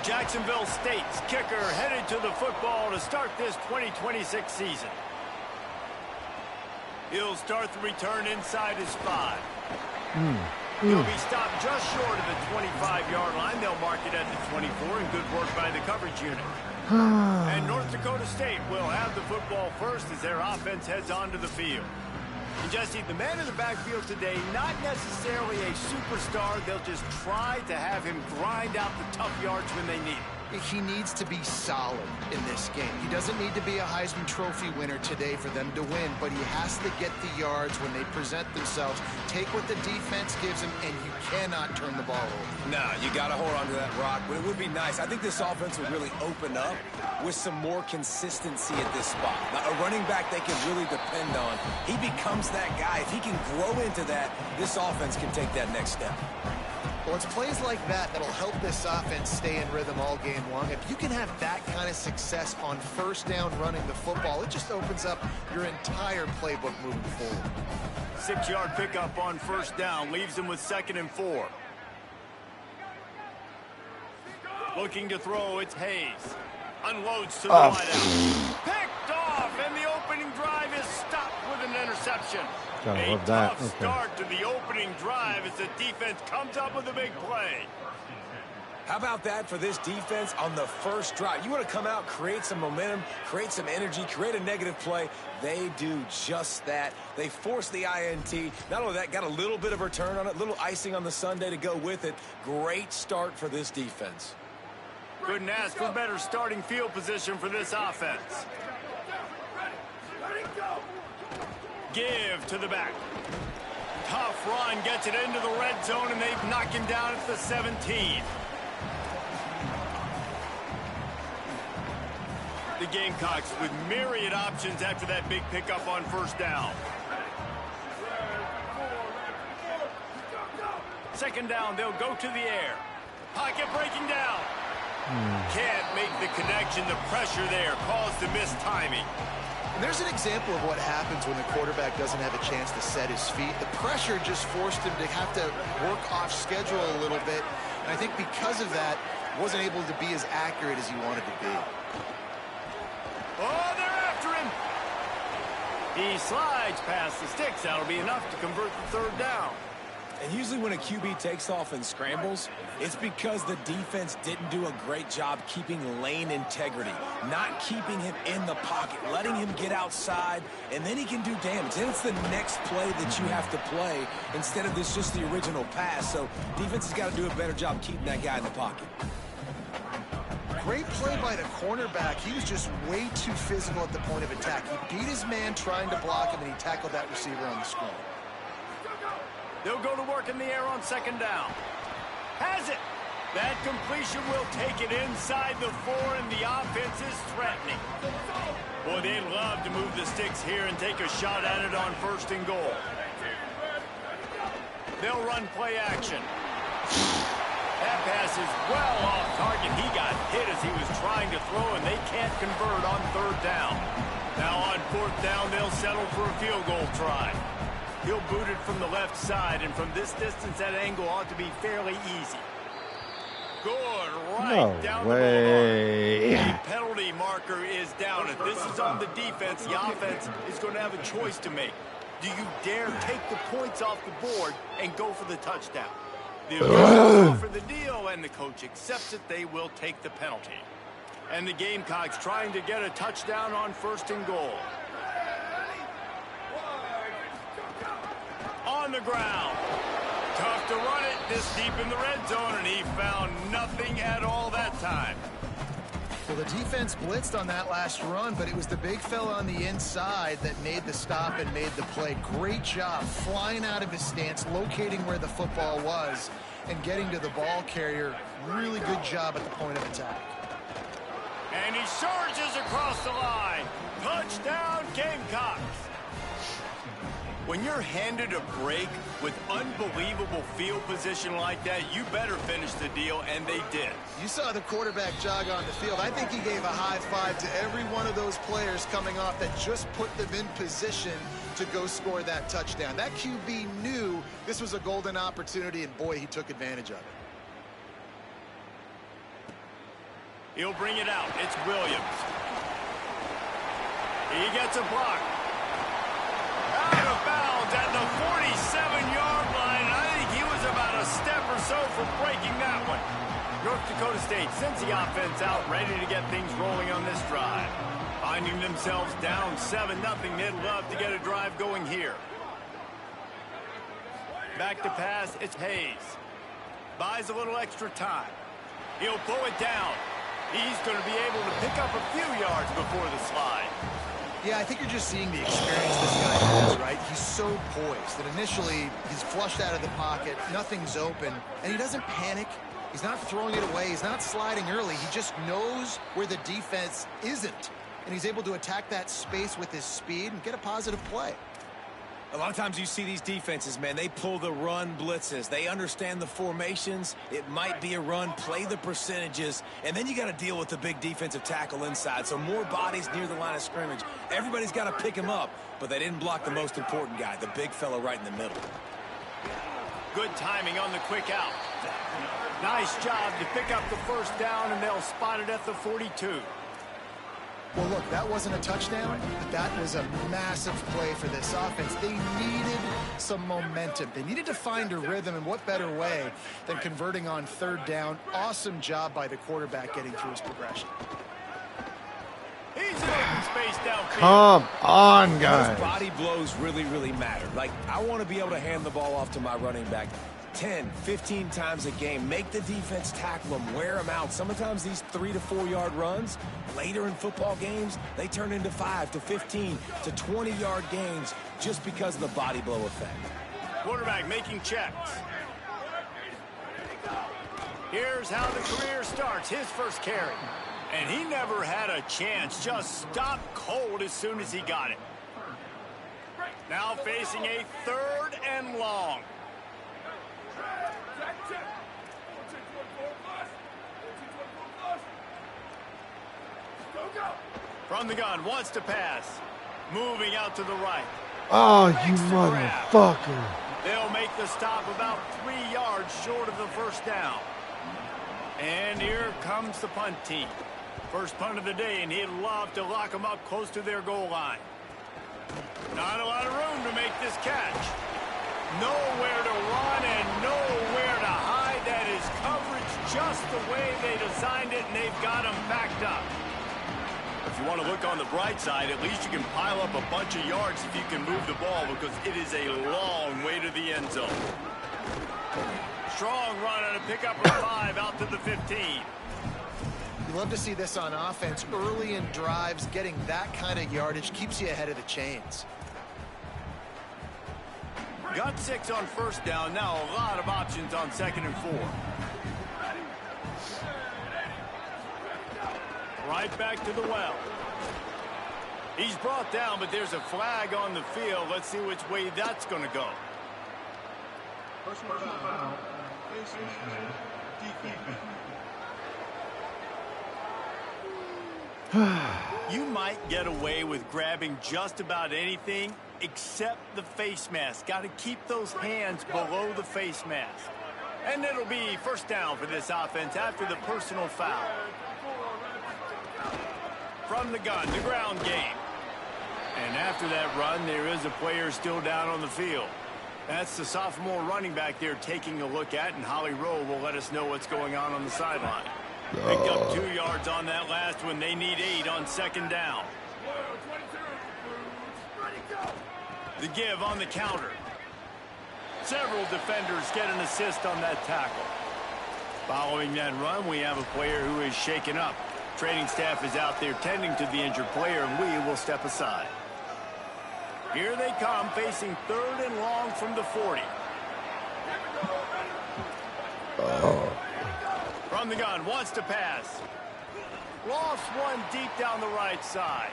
Jacksonville State's kicker headed to the football to start this 2026 season. He'll start the return inside his 5. He'll be stopped just short of the 25-yard line. They'll mark it at the 24, and good work by the coverage unit. And North Dakota State will have the football first as their offense heads onto the field. And Jesse, the man in the backfield today, not necessarily a superstar. They'll just try to have him grind out the tough yards when they need it. He needs to be solid in this game. He doesn't need to be a Heisman Trophy winner today for them to win, but he has to get the yards when they present themselves. Take what the defense gives him, and you cannot turn the ball over. Nah, you got to hold on to that rock, but it would be nice. I think this offense would really open up with some more consistency at this spot. Now, a running back they can really depend on. He becomes that guy. If he can grow into that, this offense can take that next step. Well, it's plays like that that'll help this offense stay in rhythm all game long. If you can have that kind of success on first down running the football, it just opens up your entire playbook moving forward. 6-yard pickup on first down leaves them with 2nd and 4. Looking to throw, it's Hayes. Unloads to the wideout. Picked off, and the opening drive is stopped with an interception. A tough start to the opening drive as the defense comes up with a big play. How about that for this defense on the first drive? You want to come out, create some momentum, create some energy, create a negative play. They do just that. They force the INT. Not only that, got a little bit of return on it, little icing on the sundae to go with it. Great start for this defense. Couldn't ask for better starting field position for this offense. Give to the back. Tough run, gets it into the red zone, and they've knocked him down at the 17. The Gamecocks with myriad options after that big pickup on first down. 2nd down, they'll go to the air. Pocket breaking down. Can't make the connection. The pressure there caused the missed timing. And there's an example of what happens when the quarterback doesn't have a chance to set his feet. The pressure just forced him to have to work off schedule a little bit. And I think because of that, wasn't able to be as accurate as he wanted to be. Oh, they're after him. He slides past the sticks. That'll be enough to convert the 3rd down. And usually when a QB takes off and scrambles, it's because the defense didn't do a great job keeping lane integrity, not keeping him in the pocket, letting him get outside, and then he can do damage. Then it's the next play that you have to play instead of this just the original pass. So defense has got to do a better job keeping that guy in the pocket. Great play by the cornerback. He was just way too physical at the point of attack. He beat his man trying to block him, and he tackled that receiver on the screen. They'll go to work in the air on 2nd down. Has it. That completion will take it inside the 4, and the offense is threatening. Boy, they'd love to move the sticks here and take a shot at it on 1st and goal. They'll run play action. That pass is well off target. He got hit as he was trying to throw, and they can't convert on 3rd down. Now on 4th down, they'll settle for a field goal try. He'll boot it from the left side, and from this distance, that angle ought to be fairly easy. Good, right down the ball. The penalty marker is down. If this is on the defense, the offense is going to have a choice to make. Do you dare take the points off the board and go for the touchdown? The officials offer the deal, and the coach accepts it. They will take the penalty. And the Gamecocks trying to get a touchdown on 1st and goal. On the ground. Tough to run it this deep in the red zone, and he found nothing at all that time. Well, the defense blitzed on that last run, but it was the big fella on the inside that made the stop and made the play. Great job flying out of his stance, locating where the football was, and getting to the ball carrier. Really good job at the point of attack. And he surges across the line. Touchdown, Gamecocks. When you're handed a break with unbelievable field position like that, you better finish the deal, and they did. You saw the quarterback jog on the field. I think he gave a high five to every one of those players coming off that just put them in position to go score that touchdown. That QB knew this was a golden opportunity, and boy, he took advantage of it. He'll bring it out. It's Williams. He gets a block. Out of bounds at the 47-yard line. I think he was about a step or so from breaking that one. North Dakota State sends the offense out, ready to get things rolling on this drive. Finding themselves down 7-0, they'd love to get a drive going here. Back to pass, it's Hayes. Buys a little extra time. He'll pull it down. He's going to be able to pick up a few yards before the slide. Yeah, I think you're just seeing the experience this guy has, right? He's so poised that initially he's flushed out of the pocket, nothing's open, and he doesn't panic. He's not throwing it away. He's not sliding early. He just knows where the defense isn't, and he's able to attack that space with his speed and get a positive play. A lot of times you see these defenses, man, they pull the run blitzes. They understand the formations. It might be a run, play the percentages, and then you got to deal with the big defensive tackle inside. So more bodies near the line of scrimmage. Everybody's got to pick him up, but they didn't block the most important guy, the big fella right in the middle. Good timing on the quick out. Nice job to pick up the first down, and they'll spot it at the 42. Well, look, that wasn't a touchdown, but that was a massive play for this offense. They needed some momentum. They needed to find a rhythm, and what better way than converting on third down. Awesome job by the quarterback getting through his progression. He's in open space downfield. Come on, guys. Those body blows really, really matter. Like, I want to be able to hand the ball off to my running back 10, 15 times a game. Make the defense tackle them, wear them out. Sometimes these 3 to 4 yard runs, later in football games, they turn into 5 to 15 to 20 yard gains just because of the body blow effect. Quarterback making checks. Here's how the career starts. His first carry. And he never had a chance. Just stopped cold as soon as he got it. Now facing a 3rd and long. From the gun, wants to pass. Moving out to the right. Oh, you motherfucker. They'll make the stop about 3 yards short of the first down. And here comes the punt team. First punt of the day, and he'd love to lock them up close to their goal line. Not a lot of room to make this catch. Nowhere to run and nowhere to hide. That is coverage just the way they designed it, and they've got them backed up. If you want to look on the bright side, at least you can pile up a bunch of yards if you can move the ball, because it is a long way to the end zone. Strong run on a pickup of 5 out to the 15. You love to see this on offense. Early in drives, getting that kind of yardage keeps you ahead of the chains. Got 6 on first down. Now a lot of options on 2nd and 4. Right back to the well. He's brought down, but there's a flag on the field. Let's see which way that's going to go. Personal foul. You might get away with grabbing just about anything except the face mask. Got to keep those hands below the face mask. And it'll be first down for this offense after the personal foul. From the gun, the ground game. And after that run, there is a player still down on the field. That's the sophomore running back they're taking a look at, and Holly Rowe will let us know what's going on the sideline. Picked up 2 yards on that last one. They need 8 on 2nd down. The give on the counter. Several defenders get an assist on that tackle. Following that run, we have a player who is shaken up. Training staff is out there tending to the injured player, and we will step aside. Here they come, facing 3rd and long from the 40. From the gun, wants to pass. Lost one deep down the right side.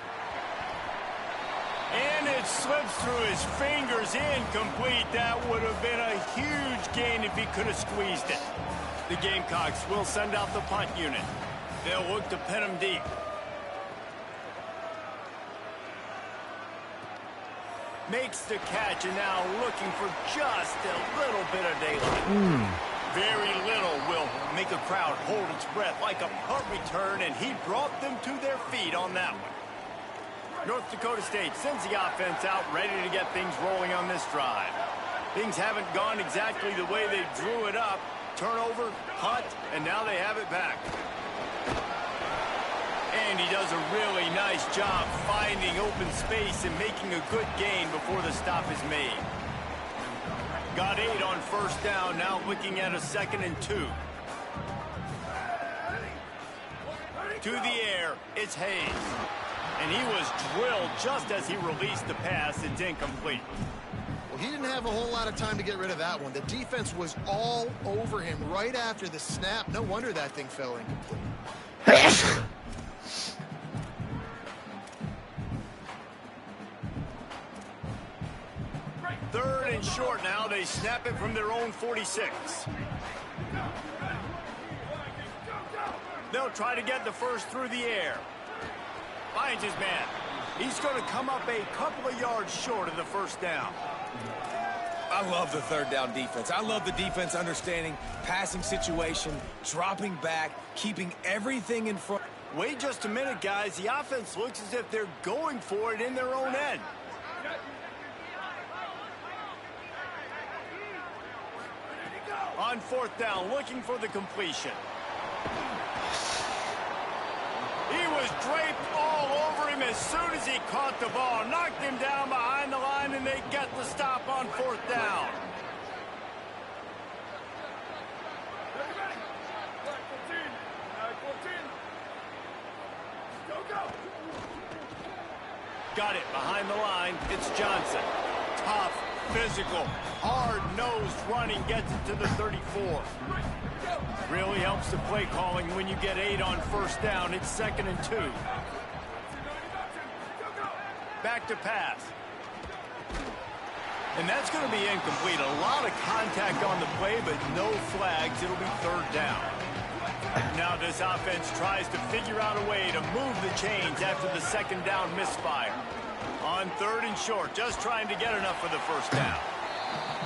And it slips through his fingers, incomplete. That would have been a huge gain if he could have squeezed it. The Gamecocks will send out the punt unit. They'll look to pin him deep. Makes the catch, and now looking for just a little bit of daylight. Very little will make a crowd hold its breath like a punt return, and he brought them to their feet on that one. North Dakota State sends the offense out, ready to get things rolling on this drive. Things haven't gone exactly the way they drew it up. Turnover, punt, and now they have it back. And he does a really nice job finding open space and making a good gain before the stop is made. Got 8 on first down, now looking at a 2nd and 2. To the air, it's Hayes. And he was drilled just as he released the pass. It's incomplete. Well, he didn't have a whole lot of time to get rid of that one. The defense was all over him right after the snap. No wonder that thing fell incomplete. Third and short now. They snap it from their own 46. They'll try to get the first through the air. Finds his man. He's going to come up a couple of yards short of the first down. I love the third down defense. I love the defense understanding passing situation, dropping back, keeping everything in front. Wait just a minute, guys. The offense looks as if they're going for it in their own end. On fourth down, looking for the completion. He was draped all over him as soon as he caught the ball. Knocked him down behind the line, and they get the stop on fourth down. Got it behind the line. It's Johnson. Tough, physical, hard-nosed running gets it to the 34. Really helps the play calling when you get 8 on first down. It's 2nd and 2. Back to pass. And that's going to be incomplete. A lot of contact on the play, but no flags. It'll be third down. Now this offense tries to figure out a way to move the chains after the second down misfire. On third and short, just trying to get enough for the first down.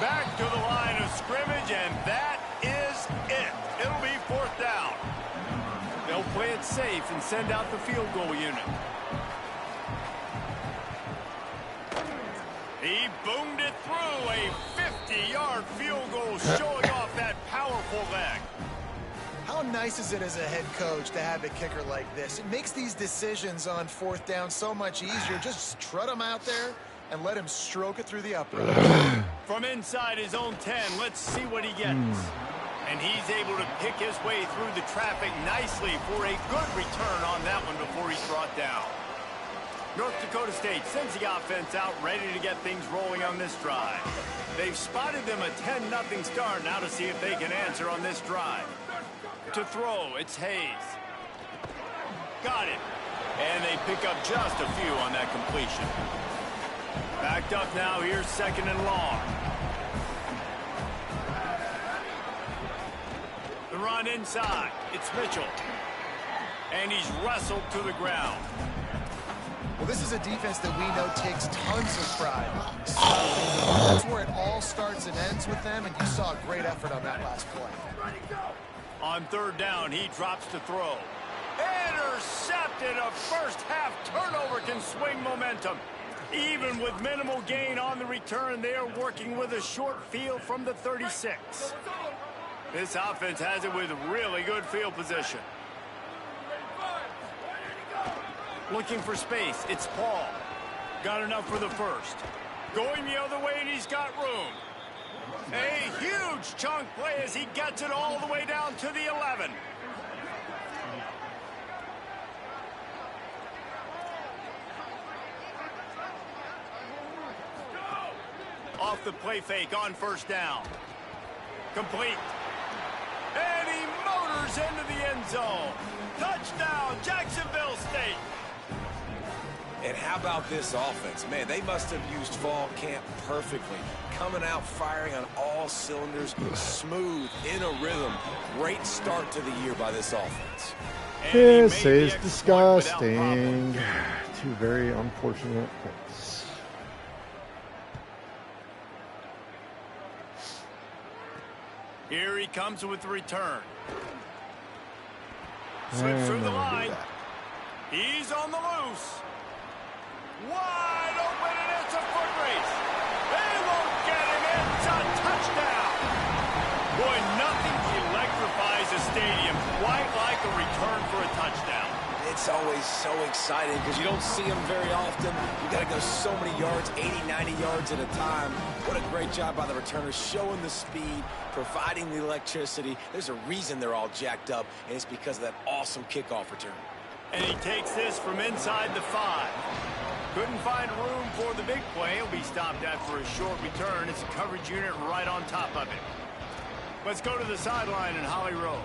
Back to the line of scrimmage, and that is it. It'll be fourth down. They'll play it safe and send out the field goal unit. He boomed it through. A 50-yard field goal showing off that powerful leg. How nice is it as a head coach to have a kicker like this? It makes these decisions on fourth down so much easier. Just trot him out there and let him stroke it through the upright. From inside his own 10, let's see what he gets. And he's able to pick his way through the traffic nicely for a good return on that one before he's brought down. North Dakota State sends the offense out, ready to get things rolling on this drive. They've spotted them a 10-0 start. Now to see if they can answer on this drive. To throw, it's Hayes. Got it. And they pick up just a few on that completion. Backed up now, here's 2nd and long. The run inside, it's Mitchell. And he's wrestled to the ground. Well, this is a defense that we know takes tons of pride. So that's where it all starts and ends with them, and you saw a great effort on that last play. On third down, he drops to throw. Intercepted. A first-half turnover can swing momentum. Even with minimal gain on the return, they are working with a short field from the 36. This offense has it with really good field position. Looking for space, it's Paul. Got enough for the first. Going the other way, and he's got room. A huge chunk play as he gets it all the way down to the 11. Off the play fake on first down. Complete. And he motors into the end zone. Touchdown, Jacksonville State. And how about this offense? Man, they must have used fall camp perfectly. Coming out firing on all cylinders, smooth, in a rhythm. Great start to the year by this offense. This is disgusting. Two very unfortunate points. Here he comes with the return. Slips through the line. He's on the loose. Wide open, and it's a foot race. They won't get him. It's a touchdown. Boy, nothing electrifies a stadium quite like a return for a touchdown. It's always so exciting because you don't see them very often. You got to go so many yards, 80, 90 yards at a time. What a great job by the returners, showing the speed, providing the electricity. There's a reason they're all jacked up, and it's because of that awesome kickoff return. And he takes this from inside the 5. Couldn't find room for the big play. He'll be stopped after a short return. It's a coverage unit right on top of it. Let's go to the sideline in Holly Rowe.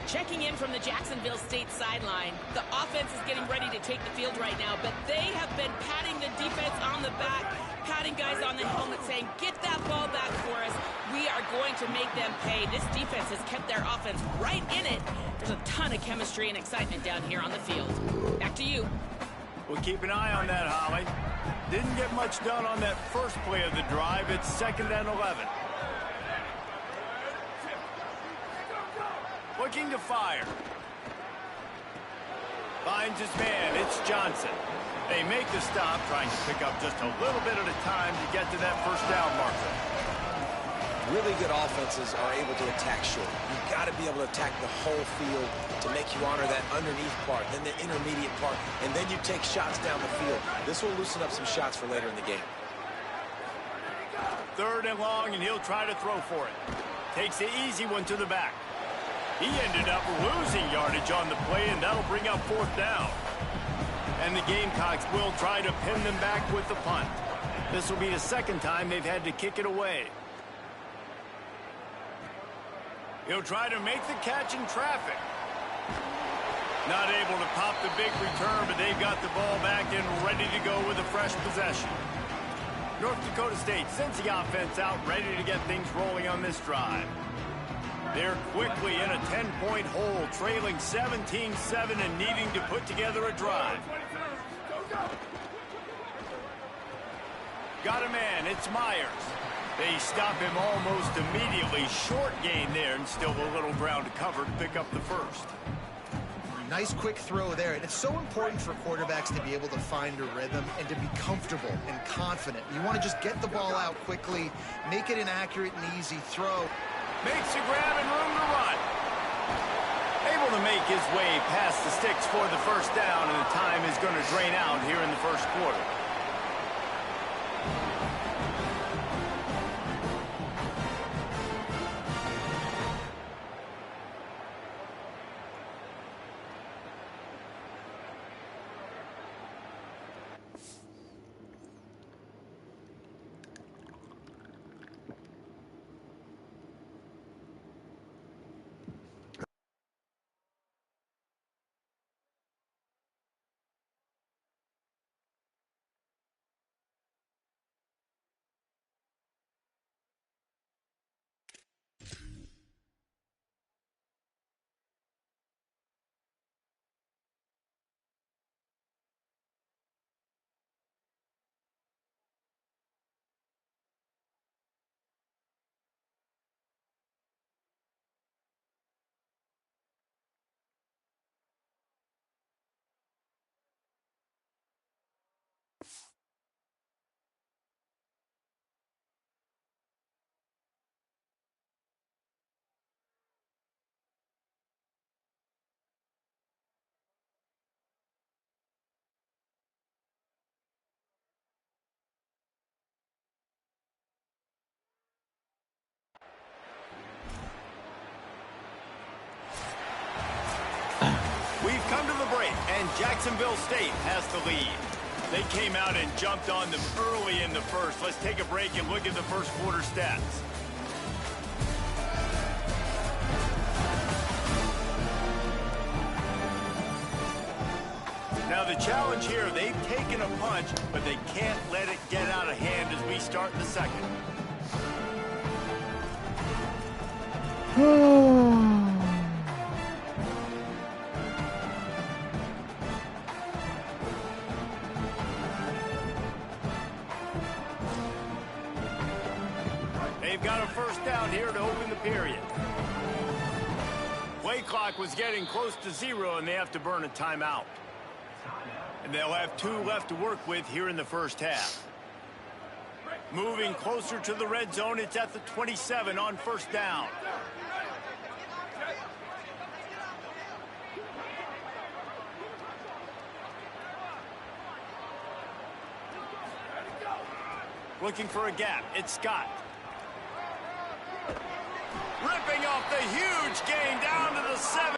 Checking in from the Jacksonville State sideline. The offense is getting ready to take the field right now, but they have been patting the defense on the back, patting guys on the helmet, saying, get that ball back for us. We are going to make them pay. This defense has kept their offense right in it. There's a ton of chemistry and excitement down here on the field. Back to you. We'll keep an eye on that, Holly. Didn't get much done on that first play of the drive. It's 2nd and 11. Looking to fire. Finds his man. It's Johnson. They make the stop, trying to pick up just a little bit at a time to get to that first down marker. Really good offenses are able to attack short. You've got to be able to attack the whole field to make you honor that underneath part, then the intermediate part, and then you take shots down the field. This will loosen up some shots for later in the game. 3rd and long, and he'll try to throw for it. Takes the easy one to the back. He ended up losing yardage on the play, and that'll bring up 4th down. And the Gamecocks will try to pin them back with the punt. This will be the 2nd time they've had to kick it away. He'll try to make the catch in traffic. Not able to pop the big return, but they've got the ball back and ready to go with a fresh possession. North Dakota State sends the offense out, ready to get things rolling on this drive. They're quickly in a 10-point hole, trailing 17-7 and needing to put together a drive. Got a man, it's Myers. They stop him almost immediately. Short gain there, and still a little ground to cover to pick up the first. Nice quick throw there. And it's so important for quarterbacks to be able to find a rhythm and to be comfortable and confident. You want to just get the ball out quickly, make it an accurate and easy throw. Makes a grab and room to run. Able to make his way past the sticks for the first down, and the time is going to drain out here in the first quarter. We've come to the break, and Jacksonville State has the lead. They came out and jumped on them early in the first. Let's take a break and look at the first quarter stats. Now the challenge here, they've taken a punch, but they can't let it get out of hand as we start the second. They've got a first down here to open the period. Play clock was getting close to 0, and they have to burn a timeout. And they'll have 2 left to work with here in the first half. Moving closer to the red zone, it's at the 27 on first down. Looking for a gap, it's Scott. Ripping off the huge gain down to the 7.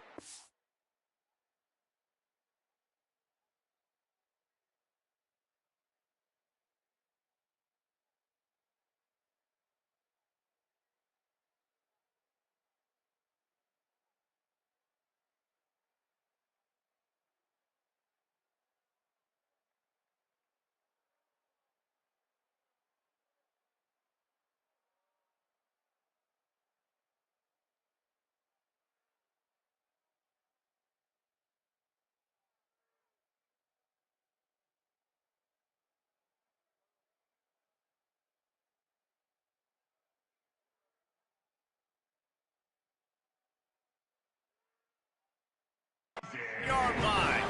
Yard line.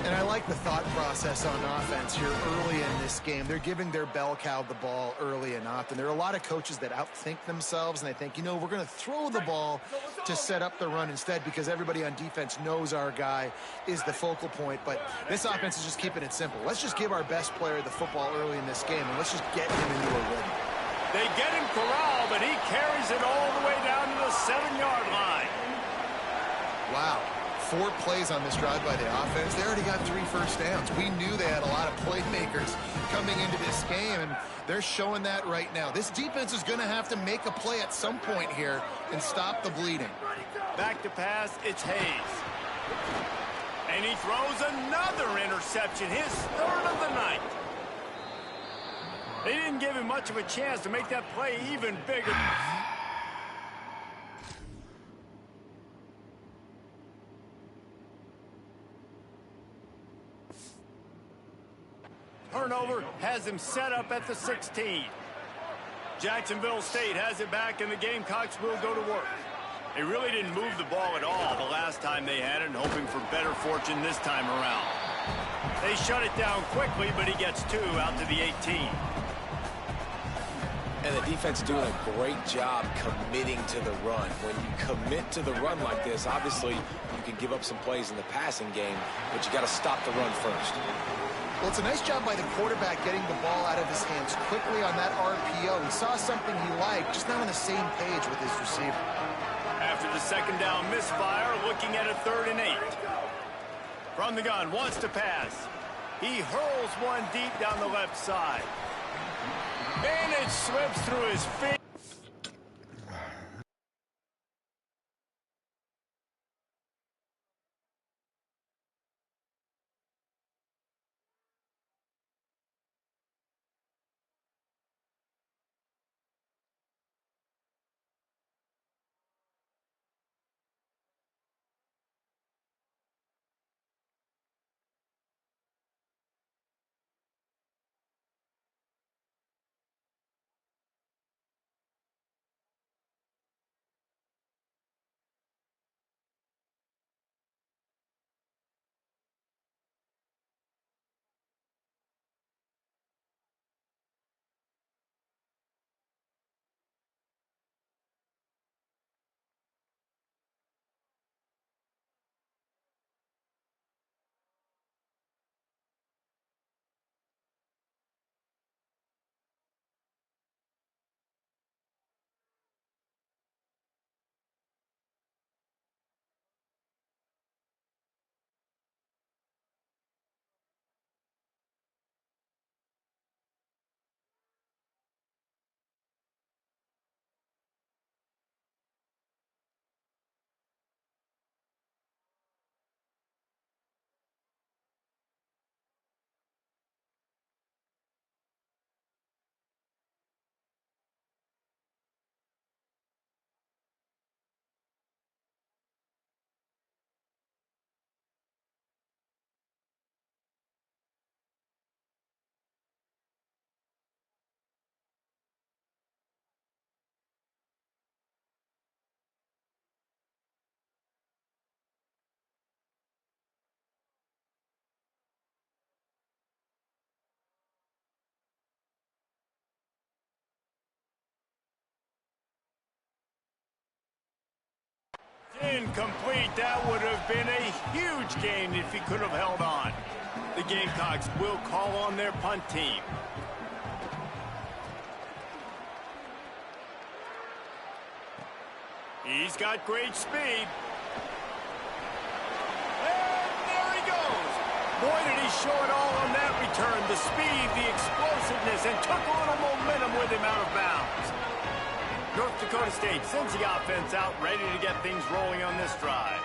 And I like the thought process on offense here early in this game. They're giving their bell cow the ball early and often. There are a lot of coaches that outthink themselves, and they think, you know, we're going to throw the ball to set up the run instead because everybody on defense knows our guy is the focal point. But this offense is just keeping it simple. Let's just give our best player the football early in this game, and let's just get him into a rhythm. They get him corralled, but he carries it all the way down to the 7-yard line. Wow. 4 plays on this drive by the offense. They already got 3 first downs. We knew they had a lot of playmakers coming into this game, and they're showing that right now. This defense is going to have to make a play at some point here and stop the bleeding. Back to pass, it's Hayes. And he throws another interception, his 3rd of the night. They didn't give him much of a chance to make that play even bigger. Turnover has him set up at the 16. Jacksonville State has it back, and the Gamecocks will go to work. They really didn't move the ball at all the last time they had it, and hoping for better fortune this time around. They shut it down quickly, but he gets 2 out to the 18. And the defense doing a great job committing to the run. When you commit to the run like this, obviously you can give up some plays in the passing game, but you got to stop the run first. Well, it's a nice job by the quarterback getting the ball out of his hands quickly on that RPO. He saw something he liked, just not on the same page with his receiver. After the 2nd down misfire, looking at a 3rd and 8. From the gun, wants to pass. He hurls one deep down the left side. And it slips through his feet. incomplete. That would have been a huge gain if he could have held on. The Gamecocks will call on their punt team. He's got great speed. And there he goes. Boy, did he show it all on that return. The speed, the explosiveness, and took a little momentum with him out of bounds. North Dakota State sends the offense out, ready to get things rolling on this drive.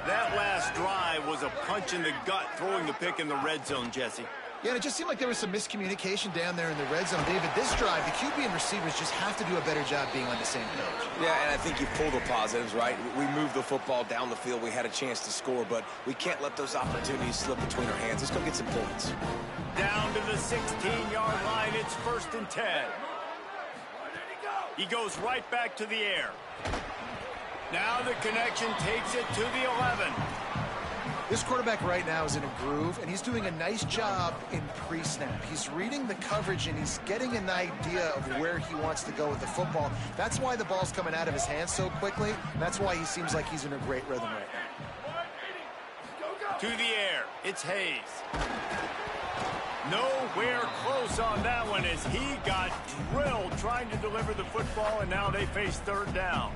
That last drive was a punch in the gut, throwing the pick in the red zone, Jesse. Yeah, and it just seemed like there was some miscommunication down there in the red zone. David, this drive, the QB and receivers just have to do a better job being on the same page. Yeah, and I think you pull the positives, right? We moved the football down the field. We had a chance to score, but we can't let those opportunities slip between our hands. Let's go get some points. Down to the 16-yard line. It's 1st and 10. He goes right back to the air. Now the connection takes it to the 11. This quarterback right now is in a groove, and he's doing a nice job in pre-snap. He's reading the coverage, and he's getting an idea of where he wants to go with the football. That's why the ball's coming out of his hands so quickly. And that's why he seems like he's in a great rhythm right now. To the air, it's Hayes. Nowhere close on that one as he got drilled trying to deliver the football, and now they face 3rd down.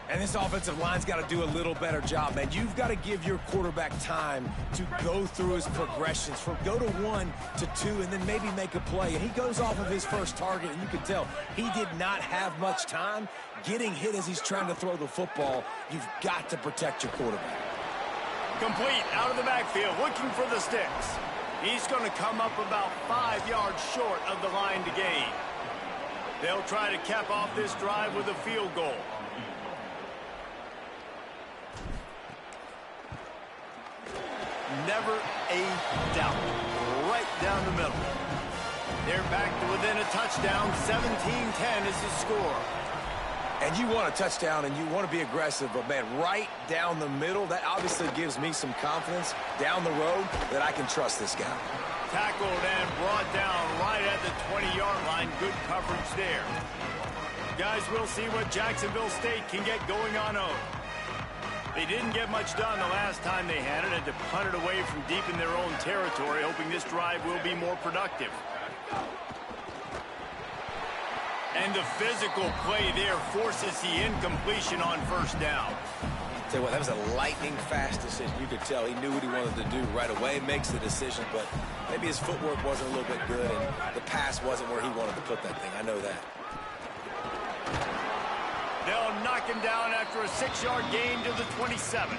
And this offensive line's got to do a little better job, man. You've got to give your quarterback time to go through his progressions, from go to 1 to 2, and then maybe make a play. And he goes off of his first target, and you can tell he did not have much time getting hit as he's trying to throw the football. You've got to protect your quarterback. Complete out of the backfield, looking for the sticks. He's going to come up about 5 yards short of the line to gain. They'll try to cap off this drive with a field goal. Never a doubt. Right down the middle. They're back to within a touchdown. 17-10 is the score. And you want a touchdown and you want to be aggressive, but, man, right down the middle, that obviously gives me some confidence down the road that I can trust this guy. Tackled and brought down right at the 20-yard line. Good coverage there. Guys, we'll see what Jacksonville State can get going on own. They didn't get much done the last time they had it, had to punt it away from deep in their own territory, hoping this drive will be more productive. And the physical play there forces the incompletion on 1st down. Tell you what, that was a lightning-fast decision. You could tell he knew what he wanted to do right away, makes the decision, but maybe his footwork wasn't a little bit good, and the pass wasn't where he wanted to put that thing. I know that. They'll knock him down after a 6-yard gain to the 27.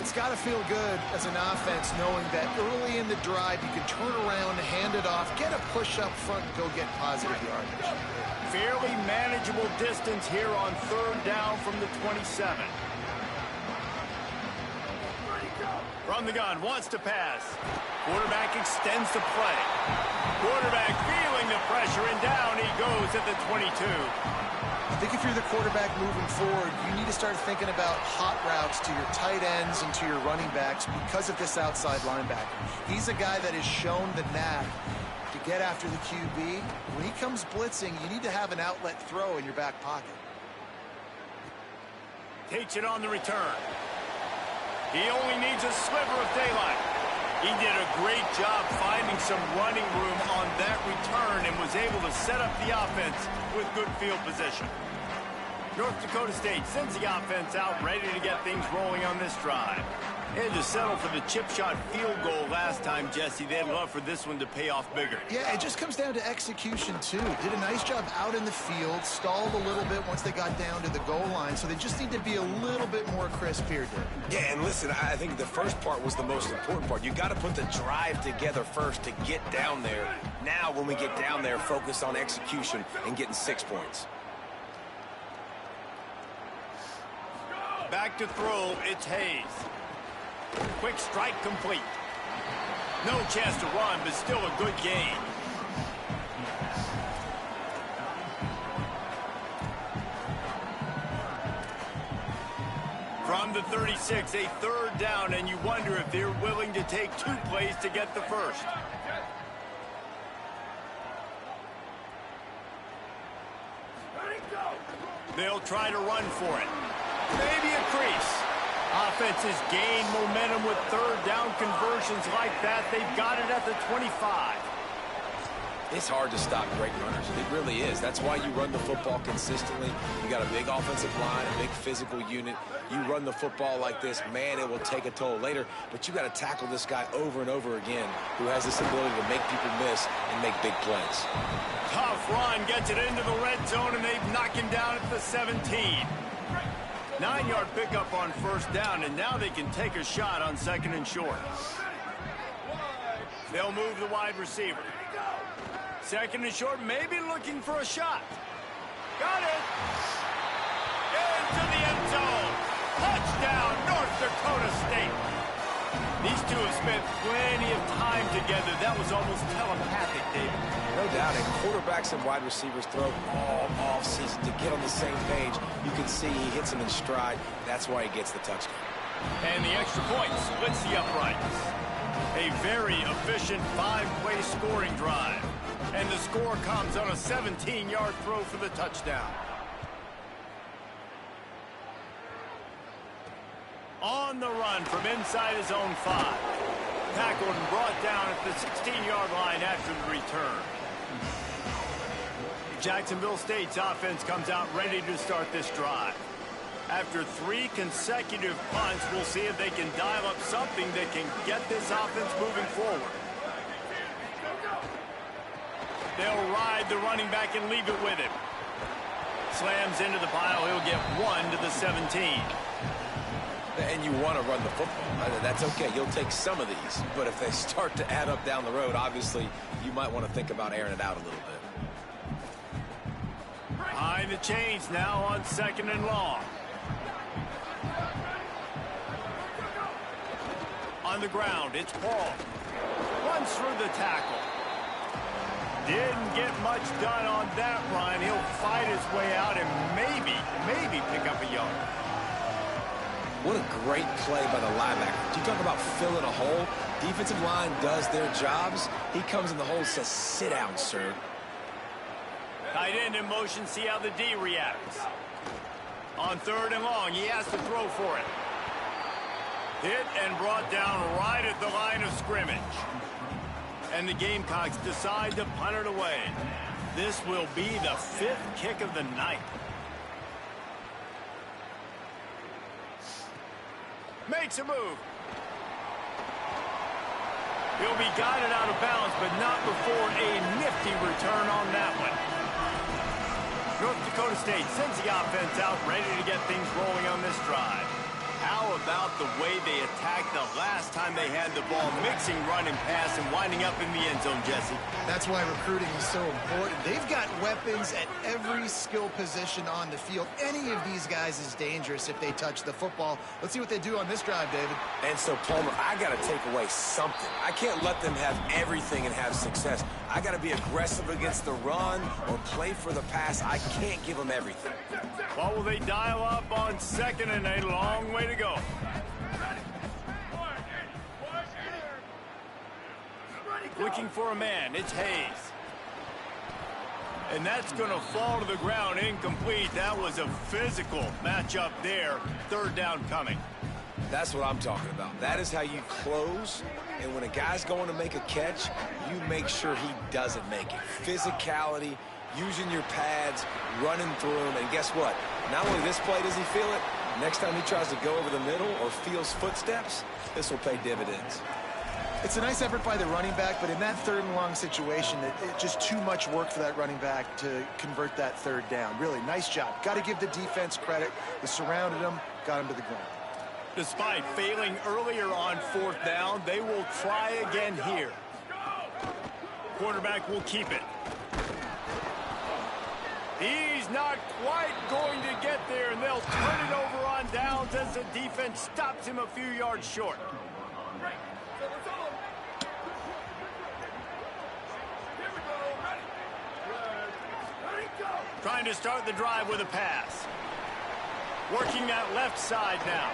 It's got to feel good as an offense knowing that early in the drive you can turn around, hand it off, get a push up front, and go get positive yardage. Fairly manageable distance here on 3rd down from the 27. From the gun, wants to pass. Quarterback extends the play. Quarterback feeling the pressure, and down he goes at the 22. I think if you're the quarterback moving forward, you need to start thinking about hot routes to your tight ends and to your running backs because of this outside linebacker. He's a guy that has shown the knack to get after the QB. When he comes blitzing, you need to have an outlet throw in your back pocket. Takes it on the return. He only needs a sliver of daylight. He did a great job finding some running room on that return and was able to set up the offense with good field position. North Dakota State sends the offense out, ready to get things rolling on this drive. They had to settle for the chip shot field goal last time, Jesse. They'd love for this one to pay off bigger. Yeah, it just comes down to execution, too. Did a nice job out in the field, stalled a little bit once they got down to the goal line, so they just need to be a little bit more crisp here, Dave. Yeah, and listen, I think the first part was the most important part. You got to put the drive together first to get down there. Now, when we get down there, focus on execution and getting 6 points. Back to throw, it's Hayes. Quick strike complete. No chance to run, but still a good gain. From the 36, a 3rd down, and you wonder if they're willing to take 2 plays to get the first. They'll try to run for it. Maybe a crease. Offenses gain momentum with third down conversions like that. They've got it at the 25. It's hard to stop great runners. It really is. That's why you run the football consistently. You got a big offensive line, a big physical unit. You run the football like this, man, it will take a toll later. But you got to tackle this guy over and over again who has this ability to make people miss and make big plays. Tough run, gets it into the red zone, and they've knocked him down at the 17. 9-yard pickup on first down, and now they can take a shot on second and short. They'll move the wide receiver. Second and short, maybe looking for a shot. Got it. Into the end zone. Touchdown, North Dakota State. These two have spent plenty of time together. That was almost telepathic, David. No doubt, and quarterbacks and wide receivers throw all off-season to get on the same page. You can see he hits them in stride. That's why he gets the touchdown. And the extra point splits the uprights. A very efficient 5-play scoring drive. And the score comes on a 17-yard throw for the touchdown. On the run from inside his own 5. Tackled and brought down at the 16-yard line after the return. Jacksonville State's offense comes out ready to start this drive. After 3 consecutive punts, we'll see if they can dial up something that can get this offense moving forward. They'll ride the running back and leave it with him. Slams into the pile. He'll get 1 to the 17. And you want to run the football. That's okay. You'll take some of these. But if they start to add up down the road, obviously, you might want to think about airing it out a little bit. Behind the chains now on second and long. On the ground, it's Paul. Runs through the tackle. Didn't get much done on that run. He'll fight his way out and maybe pick up a yard. What a great play by the linebacker. You talk about filling a hole. Defensive line does their jobs. He comes in the hole and says, sit down, sir. Tight end in motion, see how the D reacts. On third and long, he has to throw for it. Hit and brought down right at the line of scrimmage. And the Gamecocks decide to punt it away. This will be the 5th kick of the night. Makes a move. He'll be guided out of bounds, but not before a nifty return on that one. North Dakota State sends the offense out, ready to get things rolling on this drive. How about the way they attacked the last time they had the ball, mixing run and pass and winding up in the end zone, Jesse? That's why recruiting is so important. They've got weapons at every skill position on the field. Any of these guys is dangerous if they touch the football. Let's see what they do on this drive, David. And so, Palmer, I got to take away something. I can't let them have everything and have success. I got to be aggressive against the run or play for the pass. I can't give them everything. What will they dial up on second and a long way to go? Looking for a man, it's Hayes. And that's going to fall to the ground incomplete. That was a physical matchup there. Third down coming. That's what I'm talking about. That is how you close. And when a guy's going to make a catch, you make sure he doesn't make it. Physicality, using your pads, running through him. And guess what? Not only this play does he feel it, next time he tries to go over the middle or feels footsteps, this will pay dividends. It's a nice effort by the running back, but in that third and long situation, it's just too much work for that running back to convert that third down. Really, nice job. Got to give the defense credit. They surrounded him, got him to the ground. Despite failing earlier on fourth down, they will try again here. Quarterback will keep it. He's not quite going to get there, and they'll turn it over on downs as the defense stops him a few yards short. Trying to start the drive with a pass. Working that left side now.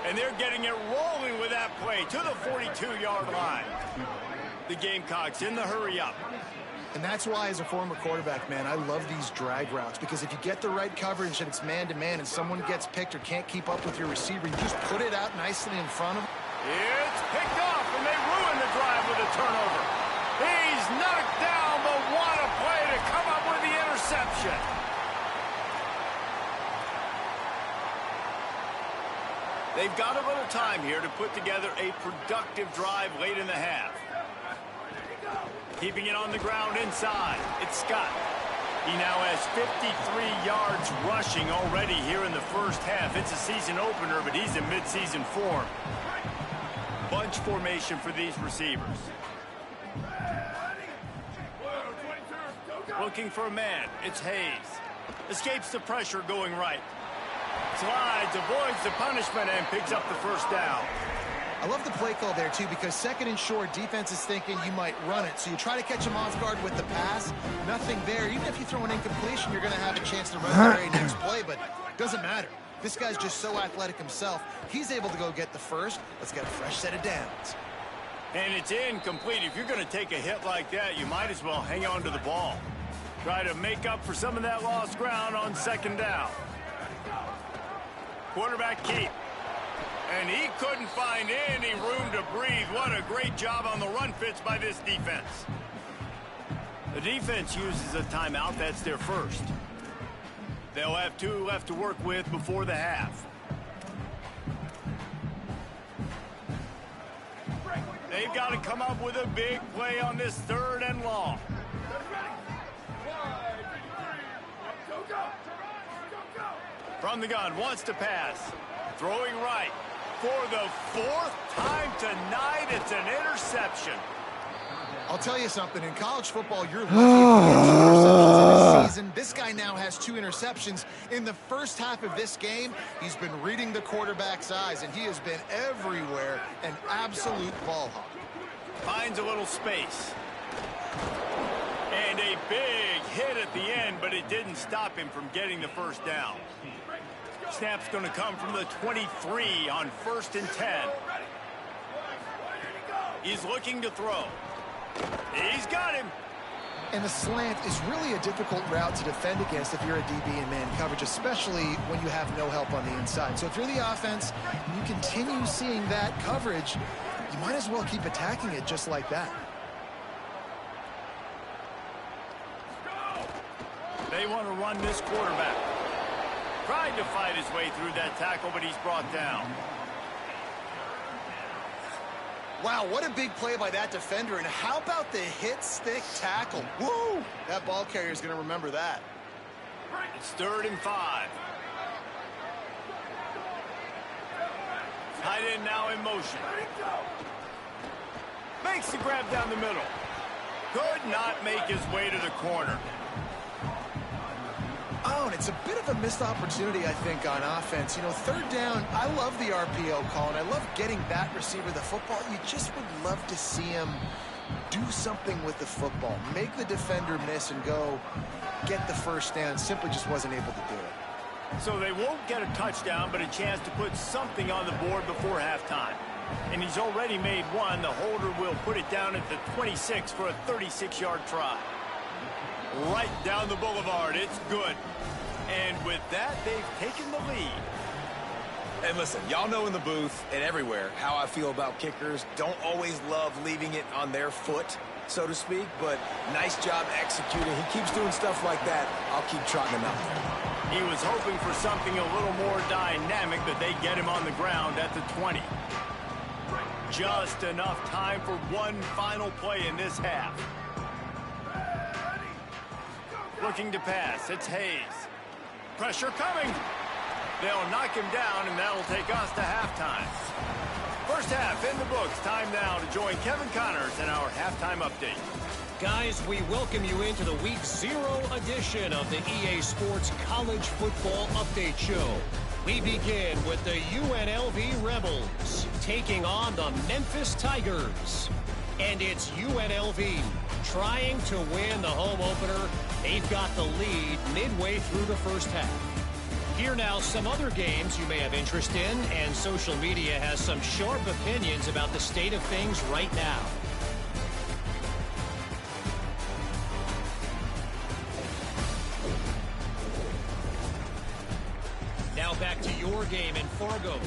And they're getting it rolling with that play to the 42-yard line. The Gamecocks in the hurry up. And that's why, as a former quarterback, man, I love these drag routes, because if you get the right coverage and it's man-to-man and someone gets picked or can't keep up with your receiver, you just put it out nicely in front of them. It's picked off, and they ruin the drive with a turnover. He's knocked down, but what a play to come up with the interception. They've got a little time here to put together a productive drive late in the half. Keeping it on the ground inside. It's Scott. He now has 53 yards rushing already here in the first half. It's a season opener, but he's in midseason form. Bunch formation for these receivers. Looking for a man. It's Hayes. Escapes the pressure going right. Slides, avoids the punishment, and picks up the first down. I love the play call there, too, because second and short, defense is thinking you might run it. So you try to catch him off guard with the pass. Nothing there. Even if you throw an incompletion, you're going to have a chance to run the very next play, but it doesn't matter. This guy's just so athletic himself. He's able to go get the first. Let's get a fresh set of downs. And it's incomplete. If you're going to take a hit like that, you might as well hang on to the ball. Try to make up for some of that lost ground on second down. Quarterback keep. And he couldn't find any room to breathe. What a great job on the run fits by this defense. The defense uses a timeout. That's their first. They'll have 2 left to work with before the half. They've got to come up with a big play on this 3rd and long. From the gun, wants to pass. Throwing right. For the 4th time tonight, it's an interception. I'll tell you something. In college football, you're lucky if you get 2 interceptions in a season. This guy now has 2 interceptions. In the first half of this game, he's been reading the quarterback's eyes, and he has been everywhere, an absolute ball hawk. Finds a little space. And a big hit at the end, but it didn't stop him from getting the first down. Snap's going to come from the 23 on 1st and 10. He's looking to throw. He's got him. And the slant is really a difficult route to defend against if you're a DB in man coverage, especially when you have no help on the inside. So if you're the offense and you continue seeing that coverage, you might as well keep attacking it just like that. They want to run this quarterback. Tried to fight his way through that tackle, but he's brought down. Wow, what a big play by that defender. And how about the hit stick tackle? Woo! That ball carrier is going to remember that. It's 3rd and 5. Tight end now in motion. Makes the grab down the middle. Could not make his way to the corner. Oh, and it's a bit of a missed opportunity, I think, on offense. You know, 3rd down, I love the RPO call, and I love getting that receiver the football. You just would love to see him do something with the football. Make the defender miss and go get the first down. Simply just wasn't able to do it. So they won't get a touchdown, but a chance to put something on the board before halftime. And he's already made one. The holder will put it down at the 26 for a 36-yard try. Right down the boulevard. It's good. And with that, they've taken the lead. And listen, y'all know in the booth and everywhere how I feel about kickers. Don't always love leaving it on their foot, so to speak, but nice job executing. He keeps doing stuff like that. I'll keep trotting him out there. He was hoping for something a little more dynamic, but they get him on the ground at the 20. Just enough time for one final play in this half. Looking to pass. It's Hayes. Pressure coming. They'll knock him down, and that'll take us to halftime. First half in the books. Time now to join Kevin Connors in our halftime update. Guys, we welcome you into the Week 0 edition of the EA Sports College Football Update Show. We begin with the UNLV Rebels taking on the Memphis Tigers. And it's UNLV trying to win the home opener. They've got the lead midway through the first half. Here now some other games you may have interest in, and social media has some sharp opinions about the state of things right now. back to your game in Fargo.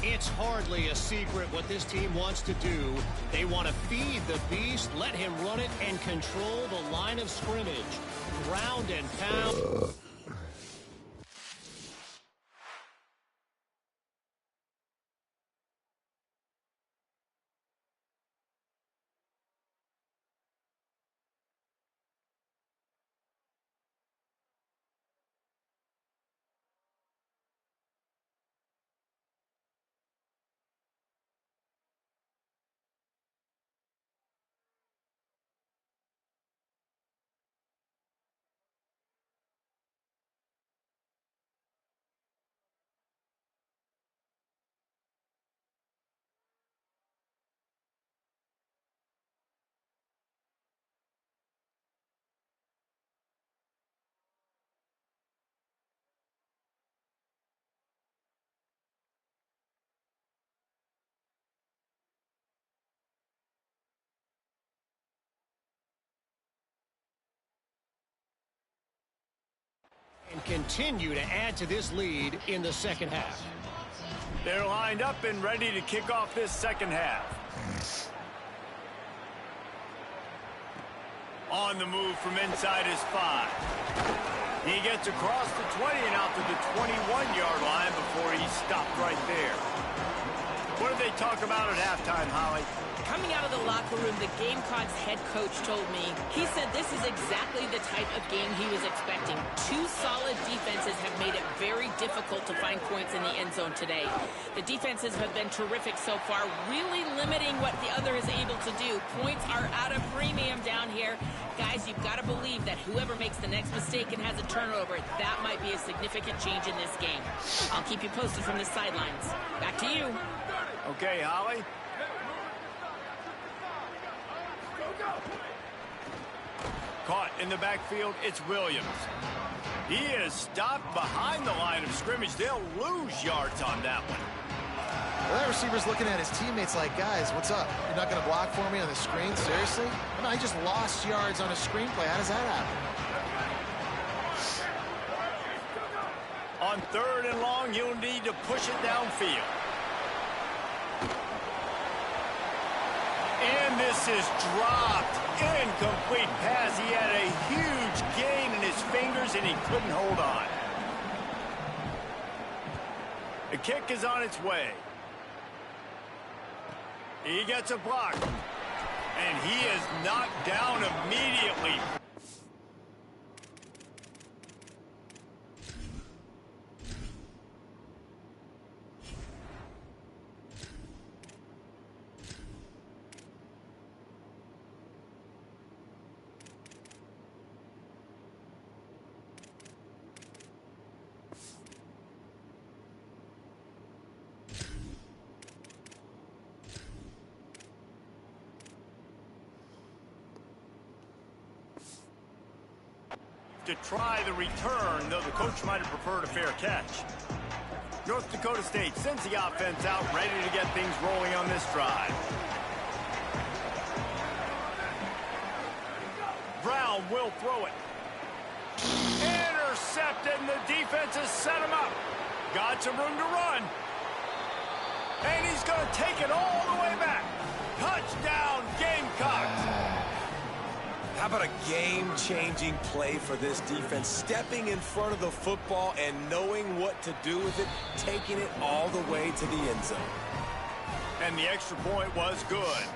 It's hardly a secret what this team wants to do. They want to feed the beast, let him run it, and control the line of scrimmage. Ground and pound. And continue to add to this lead in the second half. They're lined up and ready to kick off this second half. On the move from inside his 5. He gets across the 20 and out to the 21-yard line before he stopped right there. What did they talk about at halftime, Holly? Coming out of the locker room, the Gamecocks head coach told me, he said this is exactly the type of game he was expecting. 2 solid defenses have made it very difficult to find points in the end zone today. The defenses have been terrific so far, really limiting what the other is able to do. Points are at a premium down here. Guys, you've got to believe that whoever makes the next mistake and has a turnover, that might be a significant change in this game. I'll keep you posted from the sidelines. Back to you. Okay, Holly. Caught in the backfield, it's Williams. He is stopped behind the line of scrimmage. They'll lose yards on that one. Well, that receiver's looking at his teammates like, guys, what's up? You're not going to block for me on the screen? Seriously? I mean, I just lost yards on a screenplay. How does that happen? On 3rd and long, you'll need to push it downfield. And this is dropped. Incomplete pass. He had a huge gain in his fingers, and he couldn't hold on. The kick is on its way. He gets a block. And he is knocked down immediately. To try the return, though the coach might have preferred a fair catch. North Dakota State sends the offense out, ready to get things rolling on this drive. Brown will throw it. Intercepted, and the defense has set him up. Got some room to run. And he's going to take it all the way back. Touchdown, Gamecocks. How about a game-changing play for this defense? Stepping in front of the football and knowing what to do with it, taking it all the way to the end zone. And the extra point was good.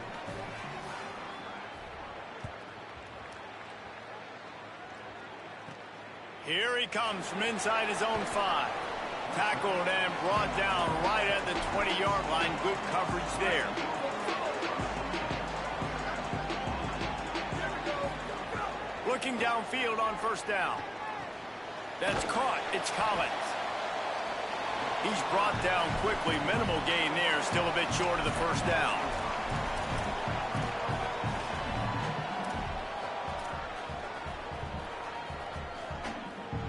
Here he comes from inside his own 5. Tackled and brought down right at the 20-yard line. Good coverage there. Looking downfield on 1st down. That's caught. It's Collins. He's brought down quickly. Minimal gain there. Still a bit short of the 1st down.